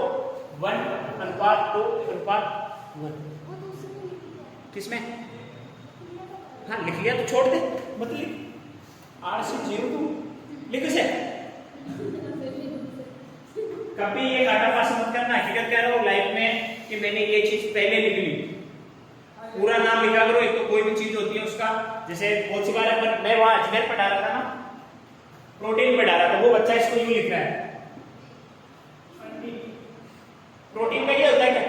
1:2:1। किसमें, हाँ लिख लिया तो छोड़ दे, मत लिख, R से 0 तो लिख से, कभी ये काटा पास मत करना। हकीकत कह रहा हूँ लाइफ में कि मैंने ये चीज पहले लिख ली, पूरा नाम लिखा करो। एक तो कोई भी चीज होती है उसका, जैसे बहुत सी बार मैं वहां अजमेर पढ़ा रहा था ना, प्रोटीन पढ़ा रहा था, वो बच्चा इसको यूं लिख रहा है, प्रोटीन का ये होता है क्या,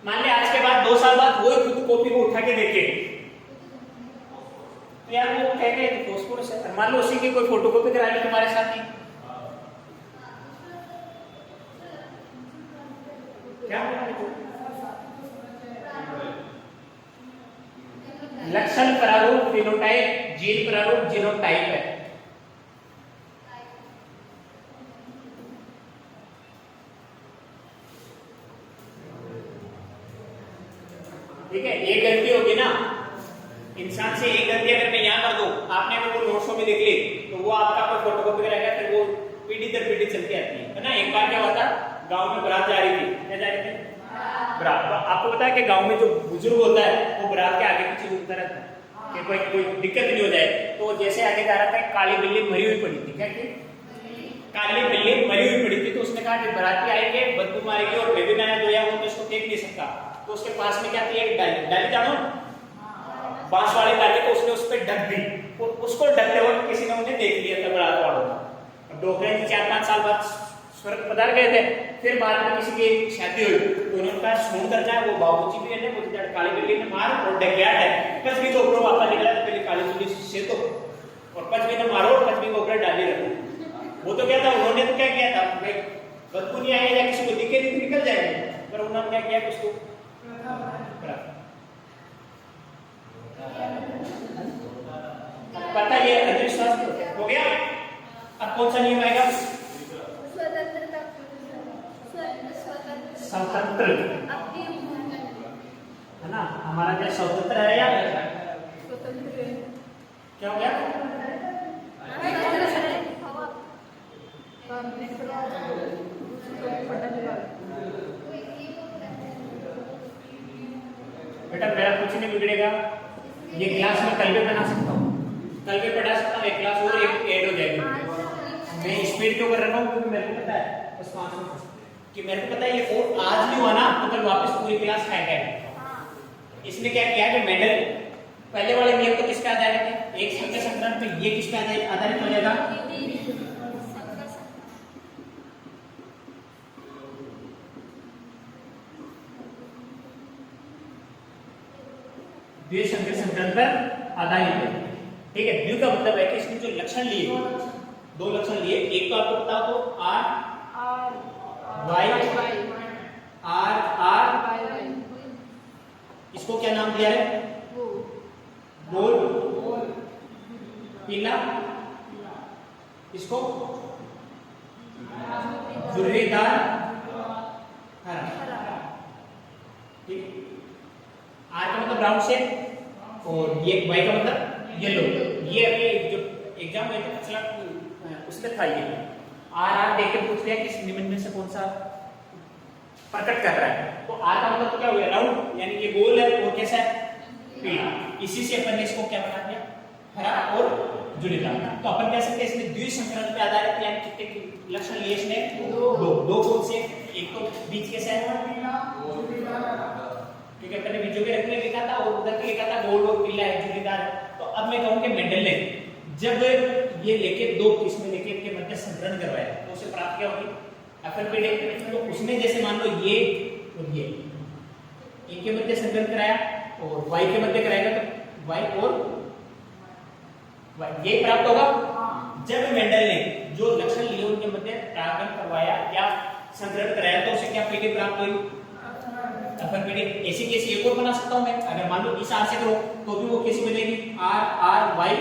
मान ले आज के बाद 2 साल बाद वो खुद कॉपी को उठा के देखे तो यार वो कहेंगे कि फॉस्फोरस है, मान लो उसी की कोई फोटोकॉपी करा ली तुम्हारे साथ ही, क्या लक्षण प्रारूप फिनोटाइप, जीन प्रारूप जीनोटाइप है। ठीक है, एक गलती होगी ना इंसान से, एक गलती अगर मैं यहाँ कर दूं, आपने अगर वो नोट्सों में देख ली तो वो आपका कोई फोटोकॉपी कराएगा, फिर वो पीढ़ी दर पीढ़ी चलती आती है ना। एक बार क्या हुआ था, गांव में बारात जा रही थी, क्या जा रही थी बारात। तो आपको पता है कि गांव में जो बुजुर्ग होता है वो बारात के आगे पीछे घूमता रहता है कि कोई दिक्कत नहीं हो जाए। तो जैसे आगे जा रहा था, काली बिल्ली मरी हुई पड़ी थी, क्या की काली बिल्ली मरी हुई पड़ी थी। तो उसने कहा कि बाराती आएंगे, बदबू मारेगी और बेबी नया धोया वो तो इसको देख नहीं सकता। तो उसके पास में क्या थी, एक डाली जानो बांस वाली डाली, तो उसने उस पर ढक दी और उसको ढकते वक्त किसी ने उन्हें देख लिया था बारात वालों ने। डॉक्टर जी 4-5 साल बाद स्वर्ग पधार गए थे, फिर बाद में किसी की शादी हुई तो उन्होंने कहा सुन कर जाए, वो बाबूजी भी है वो काली बिल्ली ने मार और ढकिया है, कचबी को ऊपर वापस निकला तो पहले काली बिल्ली से तो और कचबी ने मारो और कचबी को ऊपर डाली रखो। वो तो क्या था, उन्होंने तो क्या किया था, भाई बदबू नहीं आएगा या किसी को दिखे नहीं तो निकल जाएंगे, पर उन्होंने क्या किया उसको पता ये अंधविश्वास हो गया। अब कौन सा नियम आएगा, स्वतंत्र है ना, हमारा क्या स्वतंत्र है या क्या हो गया, बेटा मेरा कुछ नहीं बिगड़ेगा, ये क्लास में कल भी बना सकता हूँ, कल भी पढ़ा सकता हूँ, एक क्लास और एक ऐड हो जाएगी। मैं स्पीड क्यों कर रहा हूँ, क्योंकि मेरे को पता है बस 5 मिनट कि मेरे को पता है ये और आज नहीं हुआ ना तो कल वापस पूरी क्लास खाएगा। इसने क्या किया कि मेंडल पहले वाले नियम तो किस पे आधारित है, एक संख्या संक्रांत पे, ये किस पे आधारित हो जाएगा, द्वि संख्या संक्रांत पर आधारित है। ठीक है, द्वि का मतलब है कि इसने जो लक्षण लिए, 2 लक्षण लिए, एक तो आपको पता हो तो आर वाई आर आर, इसको क्या नाम दिया है, गोल पीला, इसको झुर्रीदार हरा। ठीक, आर का मतलब राउंड शेप और ये वाई का मतलब येलो। ये अभी जो एग्जाम में पिछला उसमें था, ये आर देख के पूछ लिया कि निम्न में से कौन सा प्रकट कर रहा है, तो आर का मतलब तो क्या हुआ, राउंड, यानी ये गोल है और कैसा है, पीला। इसी से अपन ने इसको क्या बना दिया, हरा और जुड़ीदार। तो अपन कह सकते हैं इसमें द्वि संक्रांत पे आधारित, यानी कितने लक्षण लिए इसने, दो कौन से, एक तो बीच कैसा है, क्योंकि अपन ने बीचों के रखने लिखा था और उधर के लिखा था गोल और पीला है, जुड़ीदार। तो अब मैं कहूं कि मेंडल ने जब ये लेके दो किस्में लेके इनके मध्य संकरण करवाया तो उसे प्राप्त क्या होगी, एफएलपीडी। तो उसने जैसे मान लो ये और ये इनके मध्य संकरण कराया और y के मध्य कराएगा तो y और y ये प्राप्त होगा। जब मेंडल ने जो लक्षण लिए उनके मध्य प्रागण करवाया या संकरण कराया तो उसे क्या पीडी प्राप्त हुई, एफएलपीडी। ऐसी केस एक और बना सकता हूं मैं, अगर मान लो इस r से करो तो भी वो कैसी बनेगी, r r y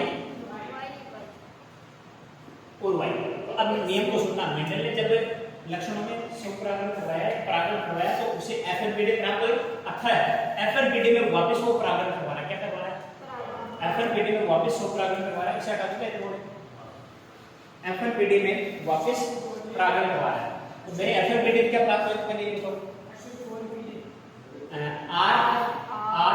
और y। तो अब नियम को सुनना, मेंडल ने जब लक्षणों में स्वपरागण करवाया तो उसे एफएलपीडी प्राप्त हुई। अच्छा है, एफएलपीडी में वापस वो परागण करवा रहा है, क्या करवा रहा है, एफएलपीडी में वापस स्वपरागण करवा रहा है, इसे हटा दो, बोले एफएलपीडी में वापस परागण करवा रहा है। तो मेरे एफएलपीडी क्या प्राप्त हुई, मैंने लिखो आर आर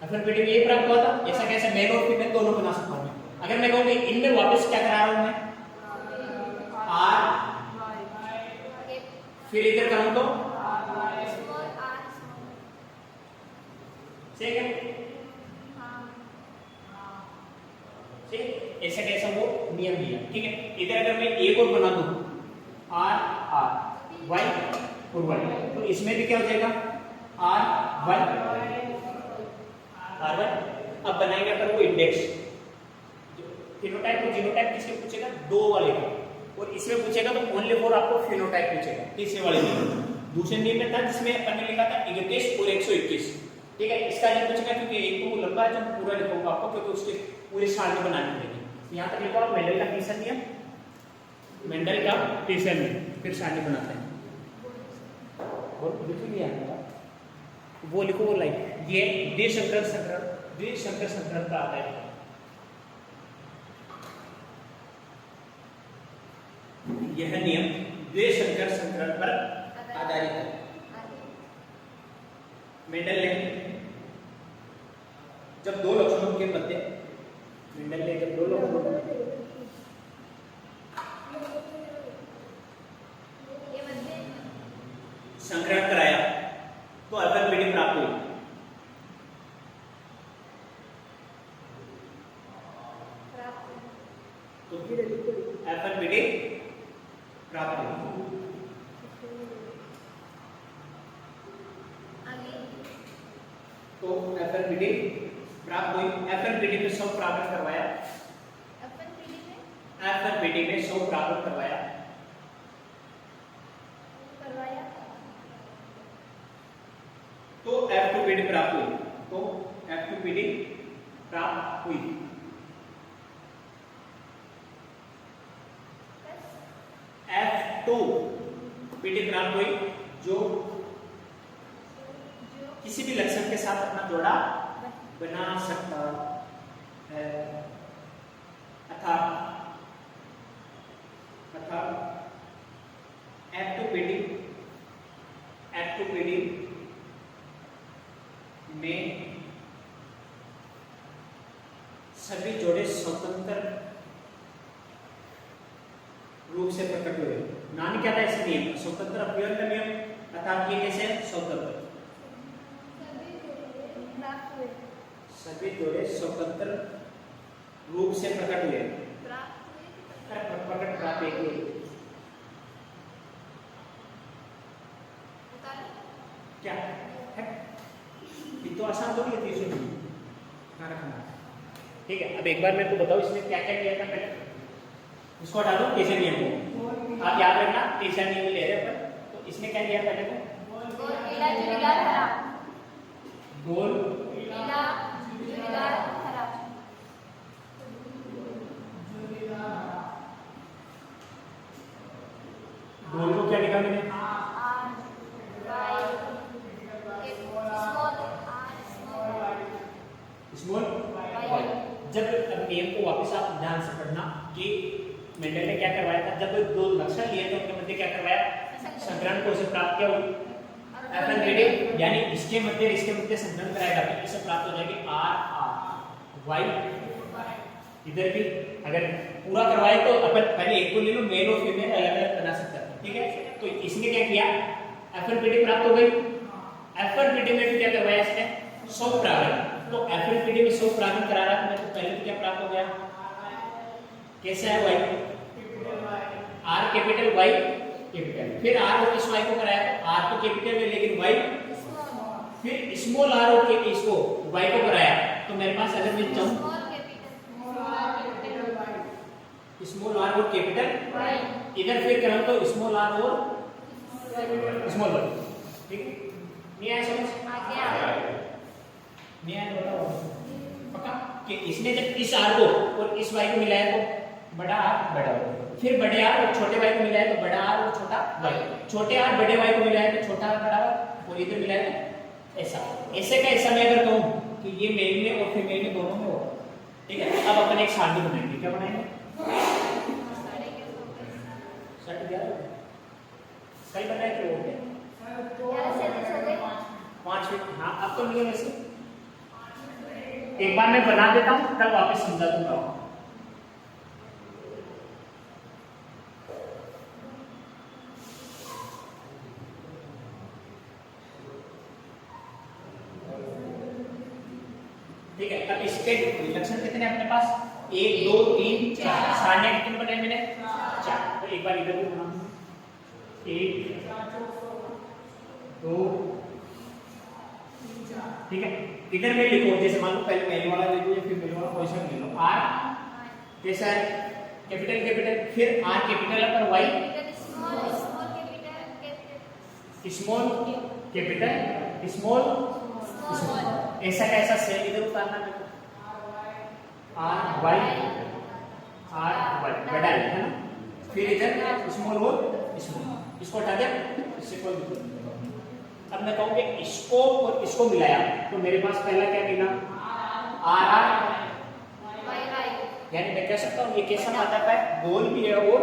एफएलपीडी में ये प्राप्त हुआ था। ऐसा कैसे मेल और फीमेल दोनों बना सकता हूं मैं। अगर मैं कहूं कि इनमें वापस क्या करा रहा हूं मैं, आर, फिर इधर करूं तो ठीक है, ठीक, ऐसा कैसा वो नियम दिया। ठीक है, इधर अगर मैं एक और बना दूं आर आर वाई और वाई, तो इसमें भी क्या हो जाएगा, आर वाई आर वाई। अब बनाएंगे अपन वो इंडेक्स, फिनोटाइप और जीनोटाइप किसके पूछेगा, दो वाले का, और इसमें पूछेगा तो ओनली फॉर आपको फिनोटाइप पूछेगा, तीसरे वाले में। दूसरे नियम में था जिसमें अपन ने लिखा था 31 और 121। ठीक है, इसका नहीं पूछेगा क्योंकि एक तो लंबा है जो पूरा लिखूंगा आपको, क्योंकि उसके पूरी सारणी बनानी पड़ेगी। यहाँ तक लिखो आप मेंडल का तीसरा नियम, मेंडल का तीसरा नियम, फिर सारणी बनाते हैं। और लिख लिया वो लिखो, वो लाइन, ये द्विसंकर संकरण का आता है। यह नियम द्विसंकर संकरण पर आधारित है। मेंडल ने जब दो लक्षणों के मध्य संकरण कराया तो एफएलपीडी प्राप्त हुई। तो एफएलपीडी प्राप्त हुई। तो एफएलपीडी प्राप्त हुई। एफएलपीडी में सब प्राप्त करवाया, एफएलपीडी में सब प्राप्त करवाया तो F2PD प्राप्त हुई। तो F2PD प्राप्त हुई। F2PD प्राप्त हुई जो किसी भी लक्षण के साथ अपना जोड़ा बना सकता है, अर्थात F2PD सभी जोड़े स्वतंत्र रूप से प्रकट हुए। नाम क्या था इस नियम? स्वतंत्र अपव्यय का नियम, अर्थात ये कैसे है? स्वतंत्र। प्राप्त हुए। सभी जोड़े स्वतंत्र रूप से प्रकट हुए। प्राप्त हुए। प्रकट प्राप्त एक हुए। क्या है? ये तो आसान थोड़ी है, 300 कहाँ रखना। ठीक है, अब एक बार मेरे को बताओ इसने क्या क्या किया था पहले, इसको हटा दो। तीसरे नियम को आप याद रखना, तीसरा नियम ले रहे हैं। तो इसने क्या किया पहले को? गोल पीला जुड़ीदार हरा। गोल पीला जुड़ीदार हरा। गोल को क्या लिखा मैंने? R Y small y. जब अब नियम को वापस आप ध्यान से पढ़ना कि मेंडल ने क्या करवाया था, जब दो लक्षण लिए थे उनके मध्य क्या करवाया? संकरण को से प्राप्त किया एफएनपीडी, यानी इसके मध्य संकरण कराएगा तो इससे प्राप्त हो जाएगी आर आर वाई। इधर भी अगर पूरा करवाए तो अपन पहले एक को ले लो, मेल और फीमेल अलग अलग बना सकते हैं। ठीक है, तो इसने क्या किया? एफएनपीडी प्राप्त हो गई। एफएनपीडी में भी क्या करवाया इसने? 100 प्रागण। तो एफएनपीडी में 100 प्रागण करा रहा है तो पहले तो क्या प्राप्त हो गया? कैसे है y? R capital Y capital. फिर आर और इस वाई को कराया तो आर तो कैपिटल है लेकिन वाई, फिर स्मॉल आर और के इसको वाई को कराया तो मेरे पास अगर मैं चाहूं स्मॉल आर और कैपिटल, इधर फिर कराऊं तो स्मॉल आर और स्मॉल वाई। ठीक है, नहीं आया समझ? नहीं आया बताओ पक्का कि इसने जब इस आर को और इस वाई को मिलाया तो बड़ा आर बड़ा वाई, फिर बड़े आर और छोटे वाई को मिलाया तो बड़ा आर और छोटा वाई, छोटे आर बड़े वाई को मिलाया तो छोटा आर बड़ा वाई, और इधर मिलाया तो ऐसा। ऐसे का ऐसा मैं अगर कहूं कि ये मेल में और फीमेल में दोनों में हो, ठीक है। अब अपन एक सारणी बनाएंगे। क्या बनाएंगे? सेट दिया कल बनाए थे वो क्या 5 मिनट। हाँ अब तो नहीं है वैसे, एक बार मैं बना देता हूँ कल वापस समझा दूंगा। ठीक है, अब इसके लक्षण कितने अपने पास? 1 2 3 4। सारणी कितने बनाए मैंने? 4। तो एक बार इधर भी बना, 1 2 ठीक है। इधर में लिखो, जैसे मान लो पहले मेल वाला ले लो या फिर मेल वाला कोई सा ले लो। आर कैसा है? कैपिटल कैपिटल, फिर आर कैपिटल पर Y small capital small small. ऐसा कैसा सेल इधर उतारना है आर वाई बड़ा है ना, फिर इधर स्मॉल और स्मॉल, इसको हटा दिया, इससे कोई दिक्कत नहीं। अब मैं कहूँ कि इसको और इसको मिलाया तो मेरे पास पहला क्या मिला? आर आर, यानी मैं कह सकता हूँ ये कैसा आता है? गोल भी है और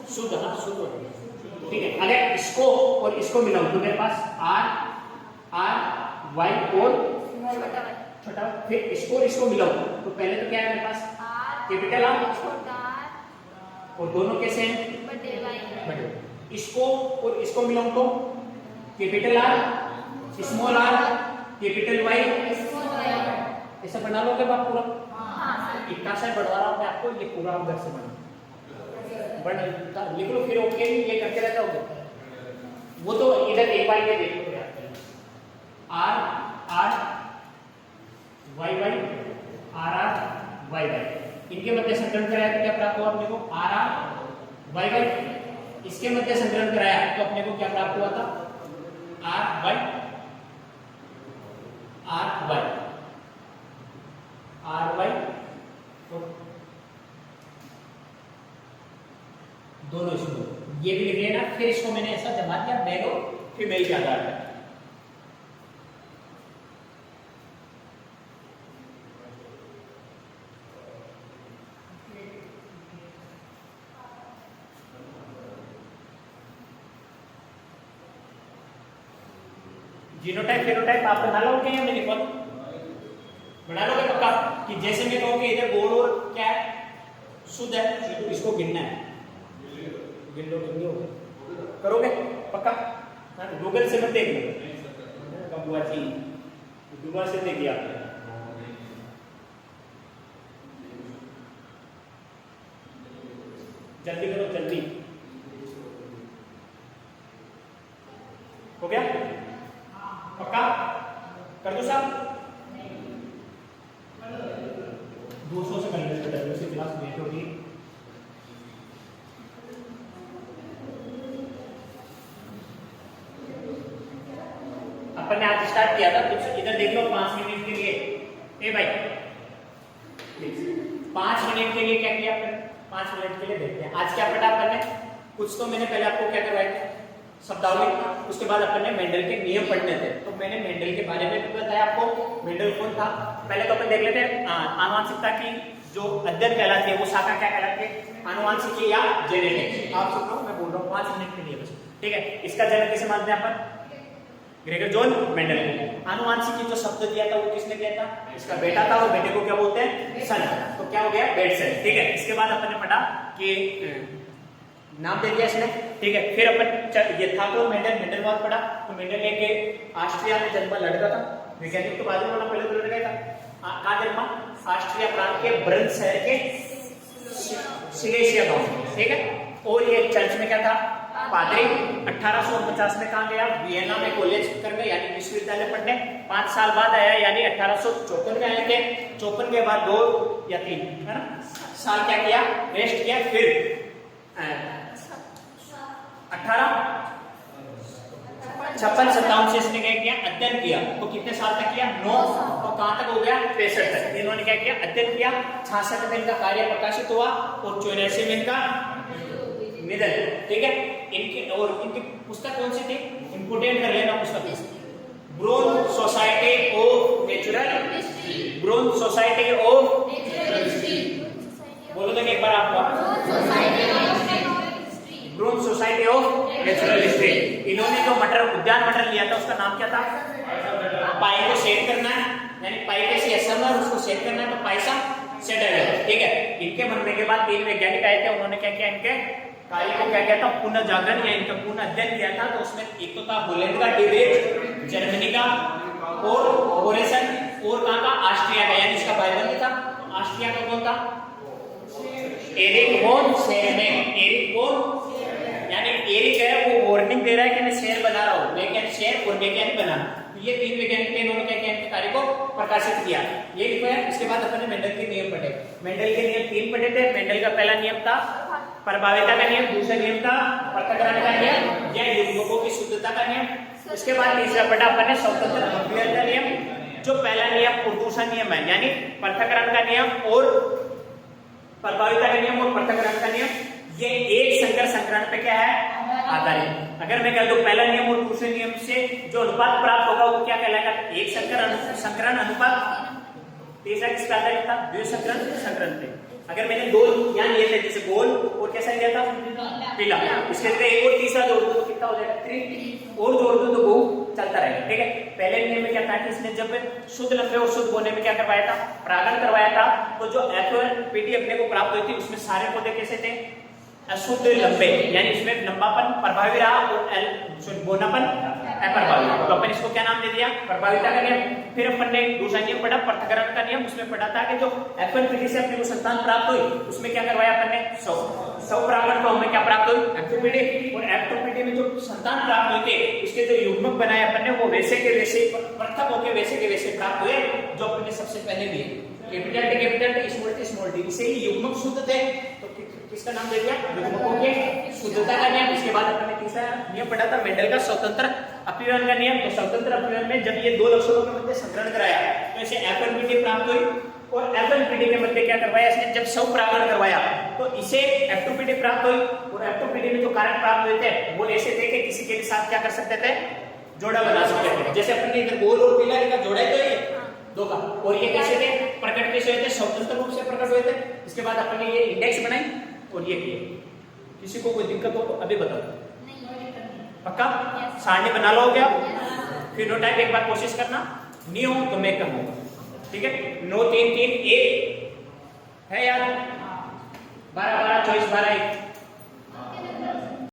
शुद्ध। हाँ शुद्ध, ठीक है। अगर इसको और इसको मिलाऊं तो मेरे पास आर आर वाई और छोटा, फिर इसको और इसको मिलाऊं तो पहले तो क्या है मेरे पास? कैपिटल आर, और दोनों कैसे हैं? बड़े। इसको और इसको मिलाऊं तो capital R small r capital Y, ऐसा बना लोगे आप पूरा? इतना सा बढ़वा रहा हूं मैं आपको, ये पूरा आप घर से बना लिख लो, फिर ओके ये करके रह जाओगे। वो तो इधर एक बार ये देख लो R R Y Y R R Y Y, इनके मध्य संकलन कराया तो क्या प्राप्त हुआ अपने को? R R Y Y. इसके मध्य संकलन कराया तो अपने को क्या प्राप्त हुआ था? R Y R Y R Y, दोनों इसको ये भी लिख लिया ना। फिर इसको मैंने ऐसा जमा दिया मेल और फीमेल के आधार पर। जीनोटाइप फेनोटाइप आप बना लोगे या मैं लिखवा दूं? बना लोगे पक्का कि जैसे मैं कहूँ कि इधर गोल और क्या है शुद्ध है, तो इसको गिनना है, गिन लो करोगे पक्का। गूगल से मत देख लो, बुआ जी बुआ से देखिए आपने। जल्दी करो जल्दी, हो गया पक्का, कर दो साहब। 200 से कर से क्लास लेट होगी। अपन ने आज स्टार्ट किया था, कुछ इधर देख लो 5 मिनट के लिए। ए भाई 5 मिनट के लिए क्या किया अपन, 5 मिनट के लिए देखते हैं आज क्या पढ़ा अपन ने। कुछ तो मैंने पहले आपको क्या करवाया था शब्दावली, उसके बाद अपन ने मेंडल के नियम पढ़ने थे, तो मैंने मेंडल के बारे में भी बताया आपको। मेंडल कौन था पहले तो अपन देख लेते हैं। आनुवंशिकता की जो अध्ययन कहलाती है वो शाखा क्या कहलाती है, आनुवंशिकी या जेनेटिक्स। आप सुन लो मैं बोल रहा हूँ 5 मिनट के लिए बस, ठीक है। इसका जन्म किसे मानते हैं अपन, ग्रेगर जॉन मेंडल को। आनुवंशिकी जो शब्द दिया था वो किसने दिया था, इसका बेटा था, और बेटे को क्या बोलते हैं सन, तो क्या हो गया बेड सेल, ठीक है। इसके बाद अपन ने पढ़ा कि नाम दे दिया इसने, ठीक है। फिर अपन ये था तो मेंडल बाद पढ़ा, तो मेंडल ने के ऑस्ट्रिया में जन्मा लड़का था, वैज्ञानिक तो बाद में बोला, पहले तो लड़का था। कहाँ जन्मा, ऑस्ट्रिया प्रांत के ब्रन शहर के सिलेशिया गांव, ठीक है। और ये चर्च में क्या था पादरी। 1849 में कहा गया वियना में कॉलेज करने यानी विश्वविद्यालय पढ़ने। 5 साल बाद आया यानी 1854 में आए थे। 54 के बाद 2 या 3 है ना साल क्या किया, रेस्ट किया। फिर 1856-57 से इसने क्या किया, अध्ययन किया। तो कितने साल तक किया, 9। और कहां तक हो गया, 65 तक। इन्होंने क्या किया, अध्ययन किया। 66 में इनका कार्य प्रकाशित हुआ और 84 में इनका निधन, ठीक है। इनकी और इनकी पुस्तक कौन सी थी, इंपोर्टेंट कर लेना पुस्तक, Brunn society of natural history, Brunn society of बोलो तो एक बार आपको, Brunn society of natural history. इन्होंने जो मटर उद्यान मटर लिया था उसका नाम क्या था, पाई को सेट करना है, यानी पाई के सी एसएम है उसको सेट करना है, तो पाइसा सेट है, ठीक है। इनके मरने के बाद 3 वैज्ञानिक आए थे, उन्होंने क्या किया, इनके कार्य को क्या किया था, पुनः जागरण या इनका पुनः अध्ययन किया था। तो उसमें एक तो था होलैंड का डिबेट, जर्मनी का और ओरेसन, और कहां का, ऑस्ट्रिया का, यानी इसका भाईबंद था। ऑस्ट्रिया का कौन था, Erich von Tschermak. Erich von यानी एरिक है वो वार्निंग दे रहा है कि मैं शेर बना रहा हूं, वैज्ञानिक शेर और वैज्ञानिक बना। तो ये 3 वैज्ञानिक थे, इन्होंने क्या किया, इनके कार्य को प्रकाशित किया। ये लिखा है। इसके बाद अपन ने मेंडल के नियम पढ़े। मेंडल के नियम 3 पढ़े थे। मेंडल का पहला नियम था प्रभाविता का नियम, दूसरा नियम था पृथक्करण का नियम या युग्मकों की शुद्धता का नियम। उसके बाद तीसरा पढ़ा अपन ने स्वतंत्र अपव्यय का नियम। जो पहला नियम उर्दूषा नियम है, यानी पृथक्करण का नियम और प्रभाविता का नियम और पृथक्करण का नियम, ये एक संकर संकरण पे क्या है, आधारित। अगर मैं कह दूं पहला नियम और दूसरे नियम से जो अनुपात प्राप्त होगा वो क्या कहलाएगा, एक संकरण अनुपात। तीसरा किस पे आधारित था, द्विसंकरण संकरण पे। अगर मैंने 2 यहाँ लिए थे, जैसे गोल और कैसा लिया था, पीला, इसके लिए एक और तीसरा जोड़ दो तो कितना हो जाएगा, 3 और जोड़ दो तो बहु चलता रहेगा, ठीक है। पहले नियम में क्या था कि इसने जब शुद्ध लंबे और शुद्ध बोने में क्या करवाया था, परागण करवाया था। तो जो एफएनपीटी अपने को प्राप्त हुई थी उसमें सारे पौधे कैसे थे, अशुद्ध लंबे, यानी इसमें लंबापन प्रभावी रहा और बोनापन अप्रभावी। तो अपन इसको क्या नाम दे दिया, प्रभाविता का नियम। फिर अपन ने दूसरा नियम पढ़ा पृथक्करण का नियम। उसमें पढ़ा था कि जो एफएनपीटी से अपने को संतान प्राप्त हुई उसमें क्या करवाया अपन ने, स्वपरागण को हमें क्या प्राप्त हुई, एफएनपीटी। और एफएनपीटी में जो संतान प्राप्त हुए थे उसके जो युग्मक बनाए अपन ने वो वैसे के वैसे पृथक होकर वैसे के वैसे प्राप्त हुए जो अपन ने सबसे पहले लिए। Capital T capital T, small T small T, इसे ही युग्मक शुद्ध थे। तो किसका नाम दे दिया, युग्मकों के शुद्धता का नियम। इसके बाद अपन ने तीसरा नियम पढ़ा था मेंडल का स्वतंत्र अपव्यय का नियम। तो स्वतंत्र अपव्यय में जब ये 2 लक्षणों के मध्य संकरण कराया तो इसे एफएनपीटी प्राप्त हुई। और एफएनपीटी के मध्य क्या करवाया इसने, जब स्वपरागण करवाया तो इसे एफ2पीटी प्राप्त हुई। और एफ2पीटी में जो कारक प्राप्त हुए थे वो ऐसे थे कि किसी के साथ क्या कर सकते थे, जोड़ा बना सकते थे। जैसे अपन ने इधर गोल और पीला का जोड़ा है तो ये 2 का, और ये कैसे थे, प्रकट कैसे हुए थे, स्वतंत्र रूप से प्रकट हुए थे। इसके बाद अपन ने ये इंडेक्स बनाई और ये किए। किसी को कोई दिक्कत हो तो अभी बता दो, पक्का सारणी बना लो, हो गया। फिर नो टाइप एक बार कोशिश करना, नहीं हो तो मैं करूंगा। ठीक है, 9 3 3 1 है यार, 12 12 24 12 1